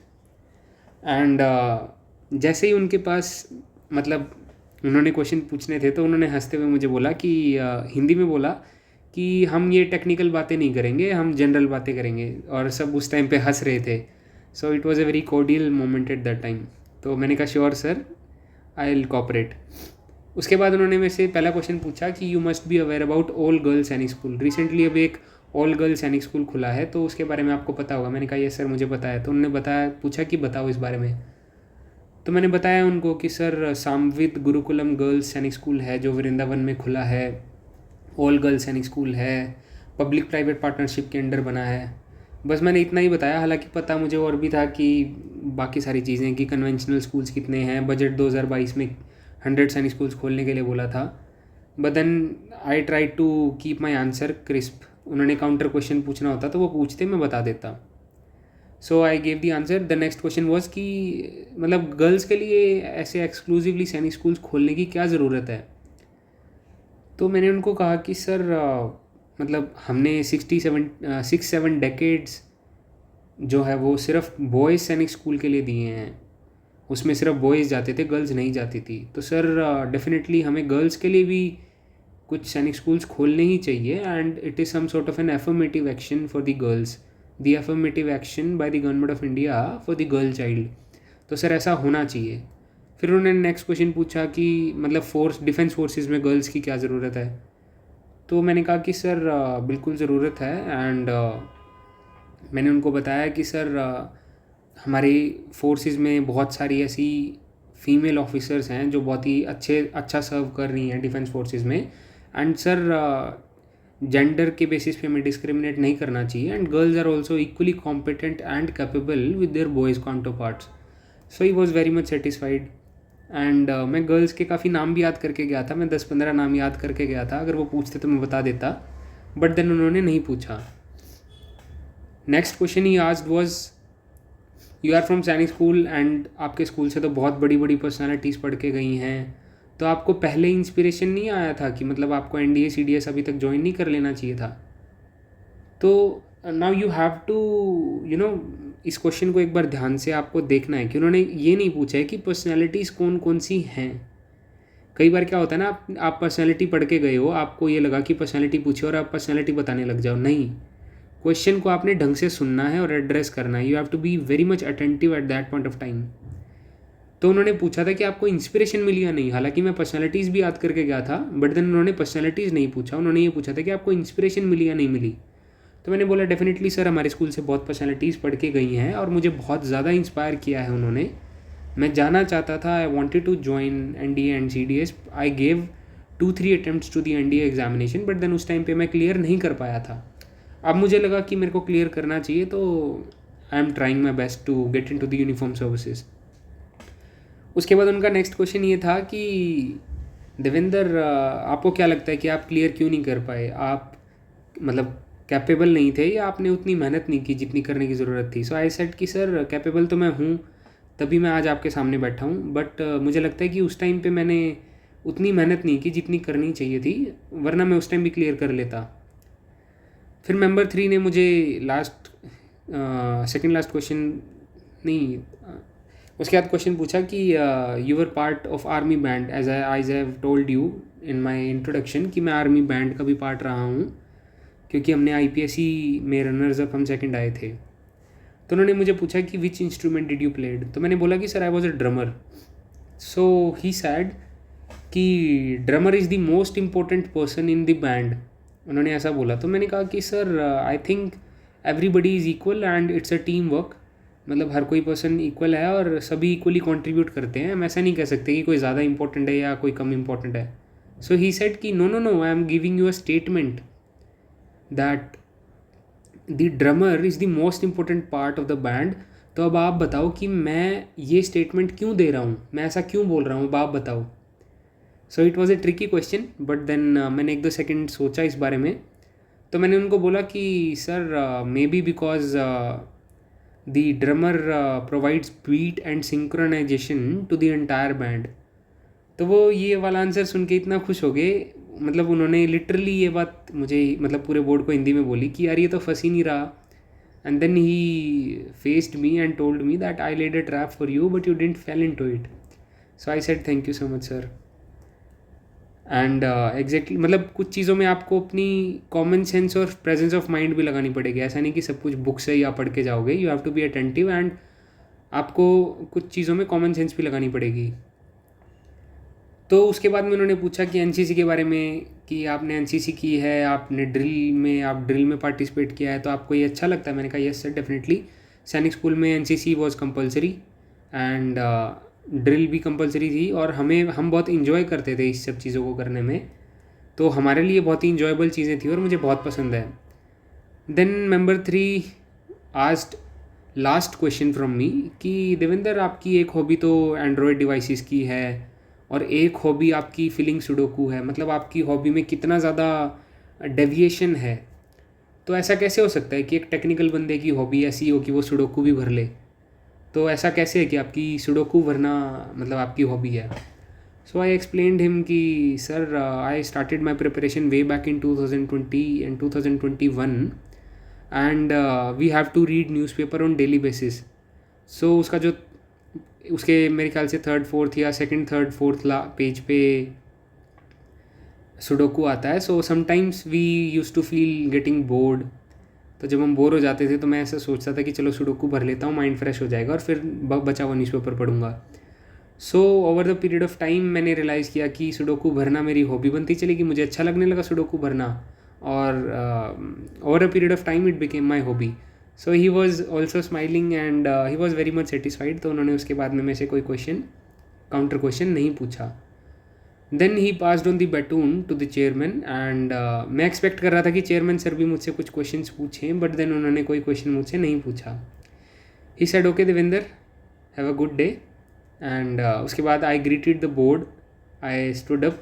and जैसे ही उनके पास मतलब उन्होंने क्वेश्चन पूछने थे तो उन्होंने हंसते हुए मुझे बोला कि हिंदी में बोला कि हम ये टेक्निकल बातें नहीं करेंगे, हम जनरल बातें करेंगे, और सब उस टाइम पे हंस रहे थे। So it was a very cordial moment at that time. तो मैंने कहा sure sir, I will cooperate. उसके बाद उन्होंने मेरे से पहला क्वेश्चन पूछा कि you must be aware about all girls सैनिक स्कूल। रिसेंटली अब एक ऑल गर्ल्स सैनिक स्कूल खुला है तो उसके बारे में आपको पता होगा। मैंने कहा ये सर मुझे पता है। तो उन्होंने पूछा कि बताओ इस बारे में। तो मैंने बताया उनको कि सर सामवित गुरुकुलम गर्ल्स सैनिक स्कूल है जो वृंदावन में खुला है, ऑल गर्ल्स सैनिक स्कूल है, पब्लिक प्राइवेट पार्टनरशिप के अंडर बना है। बस मैंने इतना ही बताया, हालांकि पता मुझे और भी था कि बाकी सारी चीज़ें कि कन्वेंशनल स्कूल्स कितने हैं। बजट 2022 में 100 सैनिक स्कूल्स खोलने के लिए बोला था। But then I try to keep my answer crisp. उन्होंने काउंटर क्वेश्चन पूछना होता तो वो पूछते, मैं बता देता। So I gave the answer. The next question was कि मतलब गर्ल्स के लिए ऐसे एक्सक्लूसिवली सैनिक स्कूल्स खोलने की क्या ज़रूरत है। तो मैंने उनको कहा कि सर मतलब हमने 6-7 डेकेड्स जो है वो सिर्फ बॉयज़ सैनिक स्कूल के लिए दिए हैं, उसमें सिर्फ बॉयज़ जाते थे, गर्ल्स नहीं जाती थी। तो सर डेफिनेटली हमें गर्ल्स के लिए भी कुछ सैनिक स्कूल्स खोलने ही चाहिए, and it is some sort of an affirmative action for the girls, the affirmative action by the government of India for the girl child. तो सर ऐसा होना चाहिए। फिर उन्होंने नेक्स्ट क्वेश्चन पूछा कि मतलब डिफेंस फोर्सेस में गर्ल्स की क्या ज़रूरत है। तो मैंने कहा कि सर बिल्कुल ज़रूरत है, एंड मैंने उनको बताया कि सर हमारी फोर्सेस में बहुत सारी ऐसी फीमेल ऑफिसर्स हैं जो बहुत ही अच्छा सर्व कर रही हैं डिफेंस फोर्सेस में, एंड सर जेंडर के बेसिस पे हमें डिस्क्रिमिनेट नहीं करना चाहिए, and girls are also equally competent and capable with their boys counterparts. So he was very much satisfied, and मैं गर्ल्स के काफ़ी नाम भी याद करके गया था, मैं 10-15 नाम याद करके गया था, अगर वो पूछते तो मैं बता देता, बट देन उन्होंने नहीं पूछा। Next question he asked was, you are from Sainik school and आपके स्कूल से तो बहुत बड़ी बड़ी पर्सनालिटीज़ पढ़ के गई हैं, तो आपको पहले इंस्पिरेशन नहीं आया था कि मतलब आपको NDA CDS अभी तक ज्वाइन नहीं कर लेना चाहिए था? तो नाउ यू हैव टू इस क्वेश्चन को एक बार ध्यान से आपको देखना है कि उन्होंने ये नहीं पूछा है कि पर्सनैलिटीज़ कौन कौन सी हैं। कई बार क्या होता है ना, आप पर्सनैलिटी पढ़ के गए हो, आपको ये लगा कि पर्सनैलिटी पूछे और आप पर्सनैलिटी बताने लग जाओ। नहीं, क्वेश्चन को आपने ढंग से सुनना है और एड्रेस करना है। You have to be very much attentive at that point of time. तो उन्होंने पूछा था कि आपको इंस्पिरेशन मिली या नहीं, हालांकि मैं पर्सनैलिटीज़ भी याद करके गया था, बट देन उन्होंने पर्सनैलिटीज़ नहीं पूछा, उन्होंने ये पूछा था कि आपको इंस्पिरेशन मिली या नहीं मिली। तो मैंने बोला डेफिनेटली सर, हमारे स्कूल से बहुत पर्सनैलिटीज़ पढ़ के गई हैं और मुझे बहुत ज़्यादा इंस्पायर किया है उन्होंने। मैं जाना चाहता था, I wanted to join NDA and CDS। I gave 2-3 attempts to the NDA examination, but then उस टाइम पे मैं क्लियर नहीं कर पाया था। अब मुझे लगा कि मेरे को क्लियर करना चाहिए, तो I am trying my best to get into the uniform services. उसके बाद उनका नेक्स्ट क्वेश्चन ये था कि देवेंद्र, आपको क्या लगता है कि आप क्लियर क्यों नहीं कर पाए? आप मतलब कैपेबल नहीं थे या आपने उतनी मेहनत नहीं की जितनी करने की ज़रूरत थी? सो आई सेड कि सर कैपेबल तो मैं हूँ, तभी मैं आज आपके सामने बैठा हूँ, बट मुझे लगता है कि उस टाइम पे मैंने उतनी मेहनत नहीं की जितनी करनी चाहिए थी, वरना मैं उस टाइम भी क्लियर कर लेता। फिर मेंबर 3 ने मुझे सेकंड लास्ट क्वेश्चन नहीं, उसके बाद क्वेश्चन पूछा कि you were part of army band, as I have told you in my introduction कि मैं आर्मी बैंड का भी पार्ट रहा हूँ, क्योंकि हमने IPSC में रनर्स अप हम सेकंड आए थे। तो उन्होंने मुझे पूछा कि which instrument did you played? तो मैंने बोला कि sir I was a drummer. So he said कि drummer is the most important person in the band, उन्होंने ऐसा बोला। तो मैंने कहा कि sir I think everybody is equal and it's a team work, मतलब हर कोई पर्सन इक्वल है और सभी इक्वली कंट्रीब्यूट करते हैं। हम ऐसा नहीं कह सकते कि कोई ज़्यादा इंपॉर्टेंट है या कोई कम इंपॉर्टेंट है। सो ही सेड कि no no no, I am giving you a statement that the drummer is the most important part of the band. तो अब आप बताओ कि मैं ये स्टेटमेंट क्यों दे रहा हूँ, मैं ऐसा क्यों बोल रहा हूँ, अब आप बताओ। So it was a tricky question, but then मैंने 1-2 सेकेंड सोचा इस बारे में। तो मैंने उनको बोला कि sir maybe because the drummer provides beat and synchronization to the entire band. तो वो ये वाला आंसर सुन के इतना खुश हो गए, मतलब उन्होंने लिटरली ये बात मुझे मतलब पूरे बोर्ड को हिंदी में बोली कि यार ये तो फंस ही नहीं रहा। And then he faced me and told me that I laid a trap for you but you didn't fell into it. So I said thank you so much sir. And exactly मतलब कुछ चीज़ों में आपको अपनी common sense और presence of mind भी लगानी पड़ेगी। ऐसा नहीं कि सब कुछ बुक से ही आप पढ़ के जाओगे, you have to be attentive, and आपको कुछ चीज़ों में कॉमन सेंस भी लगानी पड़ेगी। तो उसके बाद में उन्होंने पूछा कि NCC के बारे में, कि आपने NCC की है, आपने आप ड्रिल में पार्टिसिपेट किया है, तो आपको ये अच्छा लगता है? मैंने कहा यस सर डेफिनेटली। सैनिक स्कूल में NCC was compulsory and drill भी कंपलसरी थी, और हम बहुत इन्जॉय करते थे इस सब चीज़ों को करने में, तो हमारे लिए बहुत ही इंजॉयबल चीज़ें थी और मुझे बहुत पसंद है। Then member 3 asked last question from me कि देवेंद्र, आपकी एक हॉबी तो एंड्रॉयड डिवाइसेस की है और एक हॉबी आपकी फिलिंग सुडोकू है, मतलब आपकी हॉबी में कितना ज़्यादा डेविएशन है। तो ऐसा कैसे हो सकता है कि एक टेक्निकल बंदे की हॉबी ऐसी हो कि वो सुडोकू भी भर ले? तो ऐसा कैसे है कि आपकी सुडोकू भरना मतलब आपकी हॉबी है? So I explained him कि sir, I started my preparation way back in 2020 and 2021 and we have to read newspaper on daily basis. So उसका जो उसके मेरे ख्याल से थर्ड फोर्थ या सेकंड थर्ड फोर्थ पेज पे सुडोकू आता है. So sometimes we use to feel getting bored. तो जब हम बोर हो जाते थे तो मैं ऐसा सोचता था कि चलो सुडोकू भर लेता हूँ, माइंड फ्रेश हो जाएगा और फिर बचा हुआ न्यूज़पेपर पढ़ूंगा. So over the period of time मैंने रियलाइज़ किया कि सुडोकू भरना मेरी हॉबी बनती चली, कि मुझे अच्छा लगने लगा सुडोकू भरना, और over a period of time it became my hobby. So he was also smiling and he was very much satisfied. तो उन्होंने उसके बाद में मेरे से कोई क्वेश्चन, काउंटर क्वेश्चन नहीं पूछा. Then he passed on the baton to the chairman and मैं एक्सपेक्ट कर रहा था कि चेयरमैन सर भी मुझसे कुछ क्वेश्चंस पूछें, बट देन उन्होंने कोई क्वेश्चन मुझसे नहीं पूछा. He said okay Devendra, have a good day. And उसके बाद I greeted the board, I stood up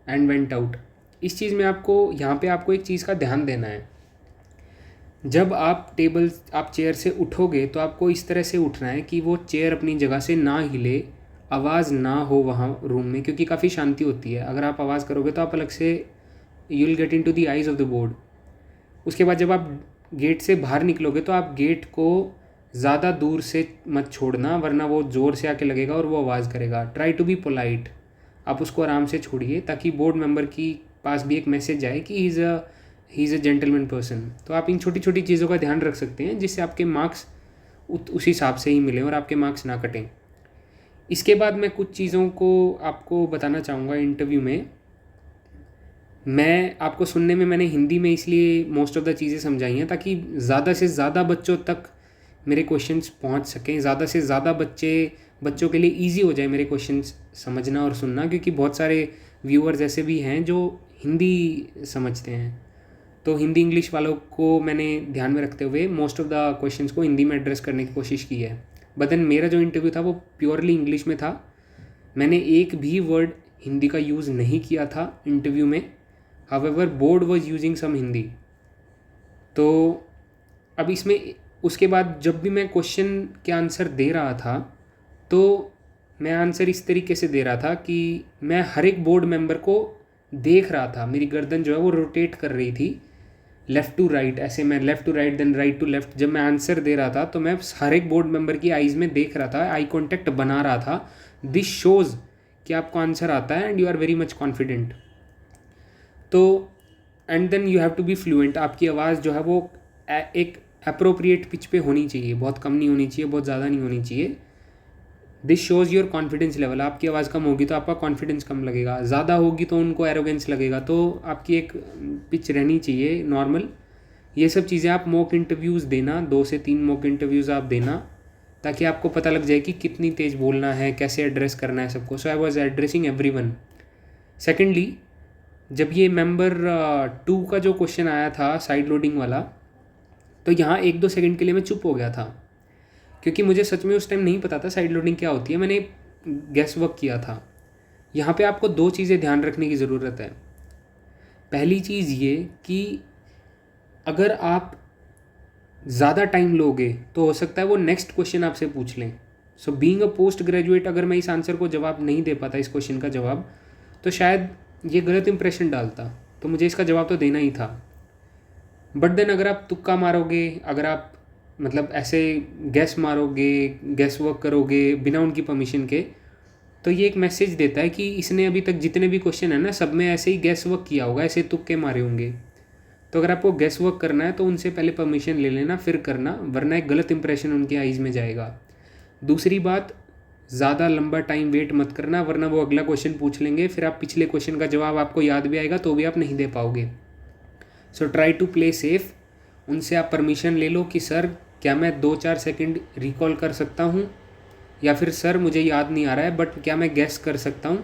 and went out. इस चीज़ में आपको यहाँ पे आपको एक चीज़ का ध्यान देना है. जब आप चेयर से उठोगे तो आपको इस तरह से उठना है कि वो चेयर अपनी जगह से ना हिले, आवाज़ ना हो वहाँ रूम में, क्योंकि काफ़ी शांति होती है. अगर आप आवाज़ करोगे तो आप अलग से you will get into the eyes of the board. उसके बाद जब आप गेट से बाहर निकलोगे तो आप गेट को ज़्यादा दूर से मत छोड़ना, वरना वो ज़ोर से आके लगेगा और वो आवाज़ करेगा. Try to be polite. आप उसको आराम से छोड़िए ताकि बोर्ड मेंबर की पास भी एक मैसेज जाए कि he is a gentleman person. तो आप इन छोटी छोटी चीज़ों का ध्यान रख सकते हैं जिससे आपके मार्क्स उस हिसाब से ही मिलें और आपके मार्क्स ना कटें. इसके बाद मैं कुछ चीज़ों को आपको बताना चाहूँगा. इंटरव्यू में मैं आपको सुनने में मैंने हिंदी में इसलिए मोस्ट ऑफ द चीज़ें समझाई हैं ताकि ज़्यादा से ज़्यादा बच्चों तक मेरे क्वेश्चंस पहुंच सकें, ज़्यादा से ज़्यादा बच्चों के लिए इजी हो जाए मेरे क्वेश्चंस समझना और सुनना, क्योंकि बहुत सारे व्यूअर्स ऐसे भी हैं जो हिंदी समझते हैं. तो हिंदी इंग्लिश वालों को मैंने ध्यान में रखते हुए मोस्ट ऑफ द क्वेश्चंस को हिंदी में एड्रेस करने की कोशिश की है. बट देन मेरा जो इंटरव्यू था वो प्योरली इंग्लिश में था. मैंने एक भी वर्ड हिंदी का यूज़ नहीं किया था इंटरव्यू में. However board was using some Hindi. तो अब इसमें उसके बाद जब भी मैं क्वेश्चन के आंसर दे रहा था तो मैं आंसर इस तरीके से दे रहा था कि मैं हर एक बोर्ड मेंबर को देख रहा था. मेरी गर्दन जो है वो रोटेट कर रही थी लेफ़्ट टू राइट. ऐसे मैं left to right then right to left जब मैं आंसर दे रहा था तो मैं हर एक बोर्ड मेंबर की आइज़ में देख रहा था, आई कॉन्टैक्ट बना रहा था. दिस शोज़ कि आपको आंसर आता है and you are very much confident. तो and then you have to be fluent. आपकी आवाज़ जो है वो एक अप्रोप्रिएट पिच पे होनी चाहिए, बहुत कम नहीं होनी चाहिए, बहुत ज़्यादा नहीं होनी चाहिए. This shows your confidence level. आपकी आवाज़ कम होगी तो आपका कॉन्फिडेंस कम लगेगा, ज़्यादा होगी तो उनको एरोगेंस लगेगा. तो आपकी एक पिच रहनी चाहिए नॉर्मल. ये सब चीज़ें आप मॉक इंटरव्यूज़ देना, 2 से 3 मॉक इंटरव्यूज़ आप देना ताकि आपको पता लग जाए कि कितनी तेज़ बोलना है, कैसे एड्रेस करना है सबको. So I was addressing everyone. Secondly, जब ये मेंबर 2 का जो क्वेश्चन आया था साइड लोडिंग वाला, तो यहाँ 1-2 सेकंड के लिए मैं चुप हो गया था क्योंकि मुझे सच में उस टाइम नहीं पता था साइड लोडिंग क्या होती है. मैंने गैस वर्क किया था. यहाँ पे आपको 2 चीज़ें ध्यान रखने की ज़रूरत है. पहली चीज़ ये कि अगर आप ज़्यादा टाइम लोगे तो हो सकता है वो नेक्स्ट क्वेश्चन आपसे पूछ लें. So being a post graduate, अगर मैं इस आंसर को जवाब नहीं दे पाता, इस क्वेश्चन का जवाब, तो शायद ये गलत इंप्रेशन डालता. तो मुझे इसका जवाब तो देना ही था. बट देन अगर आप तुक्का मारोगे, अगर आप मतलब ऐसे गैस मारोगे, गैस वर्क करोगे बिना उनकी परमिशन के, तो ये एक मैसेज देता है कि इसने अभी तक जितने भी क्वेश्चन है ना, सब में ऐसे ही गैस वर्क किया होगा, ऐसे तुक्के मारे होंगे. तो अगर आपको गैस वर्क करना है तो उनसे पहले परमिशन ले लेना, फिर करना, वरना एक गलत इंप्रेशन उनकी आइज़ में जाएगा. दूसरी बात, ज़्यादा लंबा टाइम वेट मत करना, वरना वो अगला क्वेश्चन पूछ लेंगे, फिर आप पिछले क्वेश्चन का जवाब आपको याद भी आएगा तो भी आप नहीं दे पाओगे. So try to play safe. उनसे आप परमिशन ले लो कि सर क्या मैं 2-4 सेकंड रिकॉल कर सकता हूँ, या फिर सर मुझे याद नहीं आ रहा है बट क्या मैं गैस कर सकता हूँ.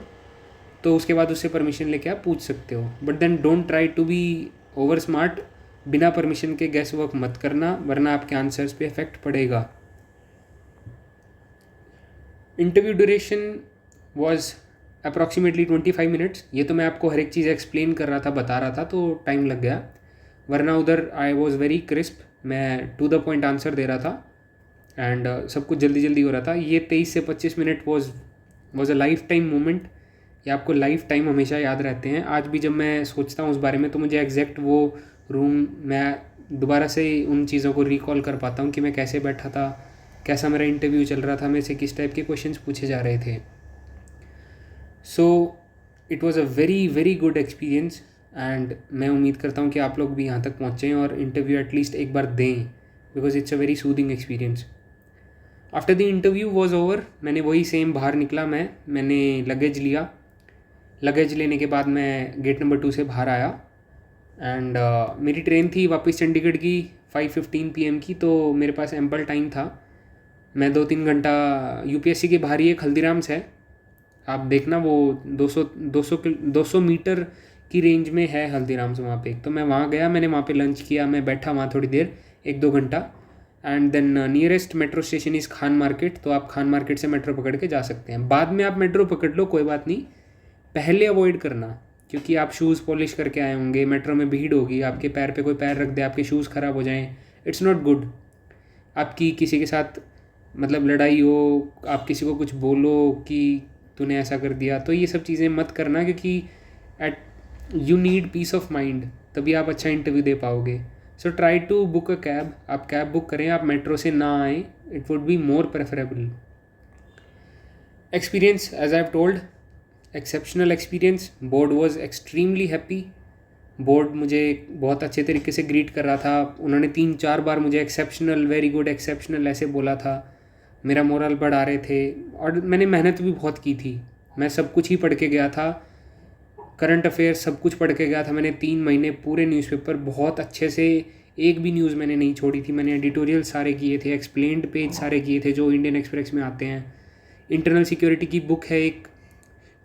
तो उसके बाद उससे परमिशन लेके आप पूछ सकते हो. But then don't try to be over smart. बिना परमिशन के गैस वर्क मत करना, वरना आपके आंसर्स पे इफेक्ट पड़ेगा. Interview duration was approximately 25 minutes. ये तो मैं आपको हर एक चीज़ एक्सप्लेन कर रहा था, बता रहा था, तो टाइम लग गया. वरना उधर आई वॉज वेरी क्रिस्प. मैं टू द पॉइंट आंसर दे रहा था एंड सब कुछ जल्दी जल्दी हो रहा था. ये 23 से 25 minute was a life time moment. ये आपको लाइफ टाइम हमेशा याद रहते हैं। आज भी जब मैं सोचता हूँ उस बारे में तो मुझे एग्जैक्ट वो रूम मैं दोबारा से उन चीज़ों को रिकॉल कर पाता हूँ कि मैं कैसे बैठा था, कैसा मेरा इंटरव्यू चल रहा था, मेरे से किस टाइप के क्वेश्चंस पूछे जा रहे थे। सो it was a very very good experience and मैं उम्मीद करता हूँ कि आप लोग भी यहाँ तक पहुँचें और इंटरव्यू एटलीस्ट एक बार दें, because it's a very soothing experience. After the interview was over, मैंने वही सेम बाहर निकला, मैंने लगेज लिया। लगेज लेने के बाद मैं गेट नंबर 2 से बाहर आया एंड मेरी ट्रेन थी वापस चंडीगढ़ की 5:15 PM की, तो मेरे पास एम्पल टाइम था। मैं 2-3 घंटा यूपीएससी के बाहर ही एक हल्दीराम्स है, आप देखना वो 200 मीटर की रेंज में है हल्दीराम्स वहाँ पे। तो मैं वहाँ गया, मैंने वहाँ पे लंच किया, मैं बैठा वहाँ थोड़ी देर 1-2 घंटा and then nearest metro station is Khan Market. तो आप खान मार्केट से मेट्रो पकड़ के जा सकते हैं। बाद में आप मेट्रो पकड़ लो, कोई बात नहीं, पहले अवॉइड करना, क्योंकि आप शूज़ पॉलिश करके आए होंगे, मेट्रो में भीड़ होगी, आपके पैर पे कोई पैर रख दे, आपके शूज़ ख़राब हो जाएं, इट्स नॉट गुड। आपकी किसी के साथ मतलब लड़ाई हो, आप किसी को कुछ बोलो कि तूने ऐसा कर दिया, तो ये सब चीज़ें मत करना, क्योंकि at you need peace of mind, तभी आप अच्छा इंटरव्यू दे पाओगे। So try to book a cab, आप कैब बुक करें, आप मेट्रो से ना आएँ, it would be more preferable. Experience as I have told, exceptional experience. Board was extremely happy. Board मुझे बहुत अच्छे तरीके से ग्रीट कर रहा था, उन्होंने 3-4 बार मुझे एक्सेप्शनल, वेरी गुड, एक्सेप्शनल ऐसे बोला था, मेरा मोरल बढ़ा रहे थे। और मैंने मेहनत भी बहुत की थी, मैं सब कुछ ही पढ़ के गया था, करंट अफेयर सब कुछ पढ़ के गया था। मैंने 3 महीने पूरे न्यूज़पेपर बहुत अच्छे से, एक भी न्यूज़ मैंने नहीं छोड़ी थी। मैंने एडिटोरियल सारे किए थे, एक्सप्लेन्ड पेज सारे किए थे जो इंडियन एक्सप्रेस में आते हैं। इंटरनल सिक्योरिटी की बुक है एक,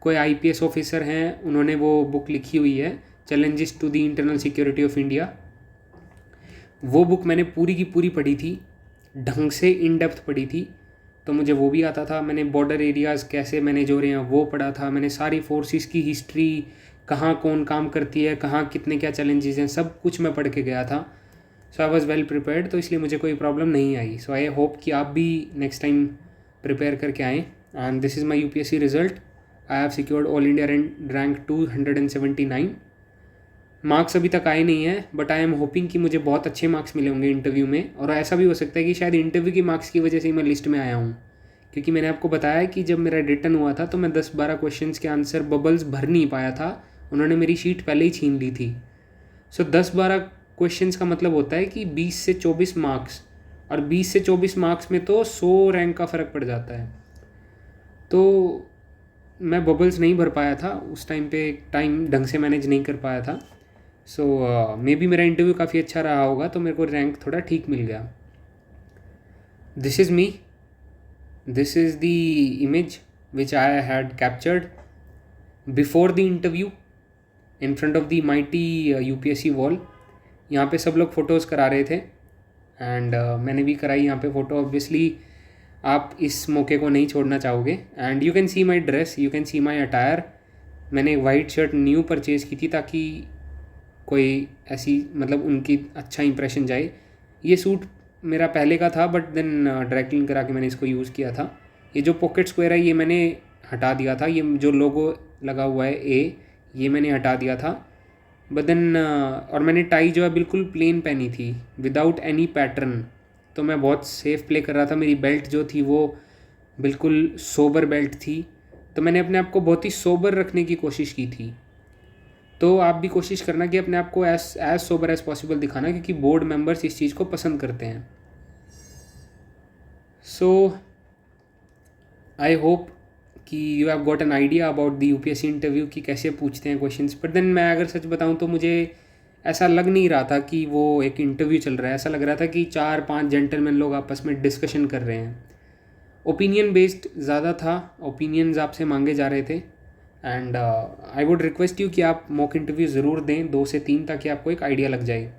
कोई आईपीएस ऑफिसर हैं, उन्होंने वो बुक लिखी हुई है, challenges to the internal security of India. वो बुक मैंने पूरी की पूरी पढ़ी थी, ढंग से इन डेप्थ पढ़ी थी, तो मुझे वो भी आता था। मैंने बॉर्डर एरियाज़ कैसे मैनेज हो रहे हैं वो पढ़ा था। मैंने सारी फोर्सेस की हिस्ट्री, कहाँ कौन काम करती है, कहाँ कितने क्या चैलेंजेस हैं, सब कुछ मैं पढ़ के गया था। So I was well prepared, तो इसलिए मुझे कोई प्रॉब्लम नहीं आई। सो आई होप कि आप भी नेक्स्ट टाइम प्रिपेयर करके आएँ। And this is my UPSC result. I have secured all India rank 279। Marks अभी तक आए नहीं हैं, बट आई एम होपिंग कि मुझे बहुत अच्छे मार्क्स मिले होंगे इंटरव्यू में। और ऐसा भी हो सकता है कि शायद इंटरव्यू की मार्क्स की वजह से ही मैं लिस्ट में आया हूँ, क्योंकि मैंने आपको बताया कि जब मेरा रिटर्न हुआ था तो मैं 10-12 क्वेश्चंस के आंसर बबल्स भर नहीं पाया था, उन्होंने मेरी शीट पहले ही छीन ली थी। सो 10-12 क्वेश्चंस का मतलब होता है कि 20 से 24 मार्क्स, और 20 से 24 मार्क्स में तो 100 रैंक का फ़र्क पड़ जाता है। तो मैं बबल्स नहीं भर पाया था उस टाइम पे, टाइम ढंग से मैनेज नहीं कर पाया था। सो मे बी मेरा इंटरव्यू काफ़ी अच्छा रहा होगा, तो मेरे को रैंक थोड़ा ठीक मिल गया। This is me, this is the image which I had captured before the interview in front of the mighty UPSC wall. यहाँ पे सब लोग फ़ोटोज़ करा रहे थे एंड मैंने भी कराई यहाँ पे फ़ोटो। ऑब्वियसली आप इस मौके को नहीं छोड़ना चाहोगे। And you can see my dress, you can see my attire. मैंने वाइट शर्ट न्यू परचेज़ की थी ताकि कोई ऐसी मतलब उनकी अच्छा इंप्रेशन जाए। ये सूट मेरा पहले का था, बट देन ड्राई क्लीन करा के मैंने इसको यूज़ किया था। ये जो पॉकेट स्क्वायर है ये मैंने हटा दिया था, ये जो लोगो लगा हुआ है ए, ये मैंने हटा दिया था। बट देन और मैंने टाई जो है बिल्कुल प्लेन पहनी थी, विदाउट एनी पैटर्न, तो मैं बहुत सेफ प्ले कर रहा था। मेरी बेल्ट जो थी वो बिल्कुल सोबर बेल्ट थी, तो मैंने अपने आप को बहुत ही सोबर रखने की कोशिश की थी। तो आप भी कोशिश करना कि अपने आप को एज सोबर एज पॉसिबल दिखाना, क्योंकि बोर्ड मेंबर्स इस चीज़ को पसंद करते हैं। सो आई होप कि you have got an idea about the UPSC interview कि कैसे पूछते हैं क्वेश्चंस। बट देन मैं अगर सच बताऊं तो मुझे ऐसा लग नहीं रहा था कि वो एक इंटरव्यू चल रहा है, ऐसा लग रहा था कि 4-5 जेंटलमैन लोग आपस में डिस्कशन कर रहे हैं। ओपिनियन बेस्ड ज़्यादा था, ओपिनियंस आपसे मांगे जा रहे थे। And I would request you कि आप मॉक इंटरव्यू ज़रूर दें 2 से 3, ताकि आपको एक आइडिया लग जाए।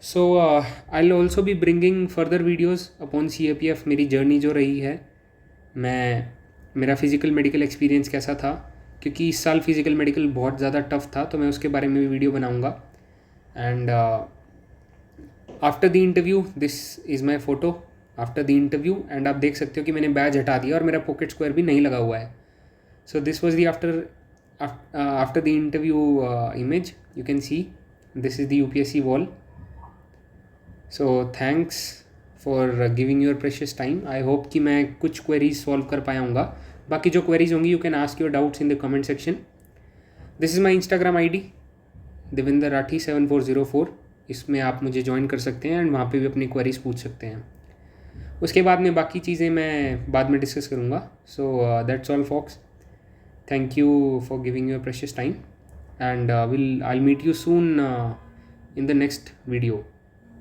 So I will also be bringing further videos upon CAPF, मेरी जर्नी जो रही है, मेरा फ़िज़िकल मेडिकल एक्सपीरियंस कैसा था, क्योंकि इस साल फ़िज़िकल मेडिकल बहुत ज़्यादा टफ था, तो मैं उसके बारे में भी वीडियो बनाऊँगा। And after the interview, this is my photo after the interview, and आप देख सकते हो कि मैंने बैज हटा दिया और मेरा पॉकेट स्क्वायर भी नहीं लगा हुआ है। So this was the after the interview image. You can see this is the UPSC wall. So thanks for giving your precious time. I hope कि मैं कुछ queries solve कर पाया हूँगा. बाकी जो queries होंगी you can ask your doubts in the comment section. This is my Instagram ID Devendra Rathi 7404. इसमें आप मुझे ज्वाइन कर सकते हैं एंड वहाँ पे भी अपनी क्वेरीज पूछ सकते हैं. उसके बाद में बाकी चीज़ें मैं बाद में डिस्कस करूँगा. So that's all folks. Thank you for giving your precious time and I'll meet you soon in the next video.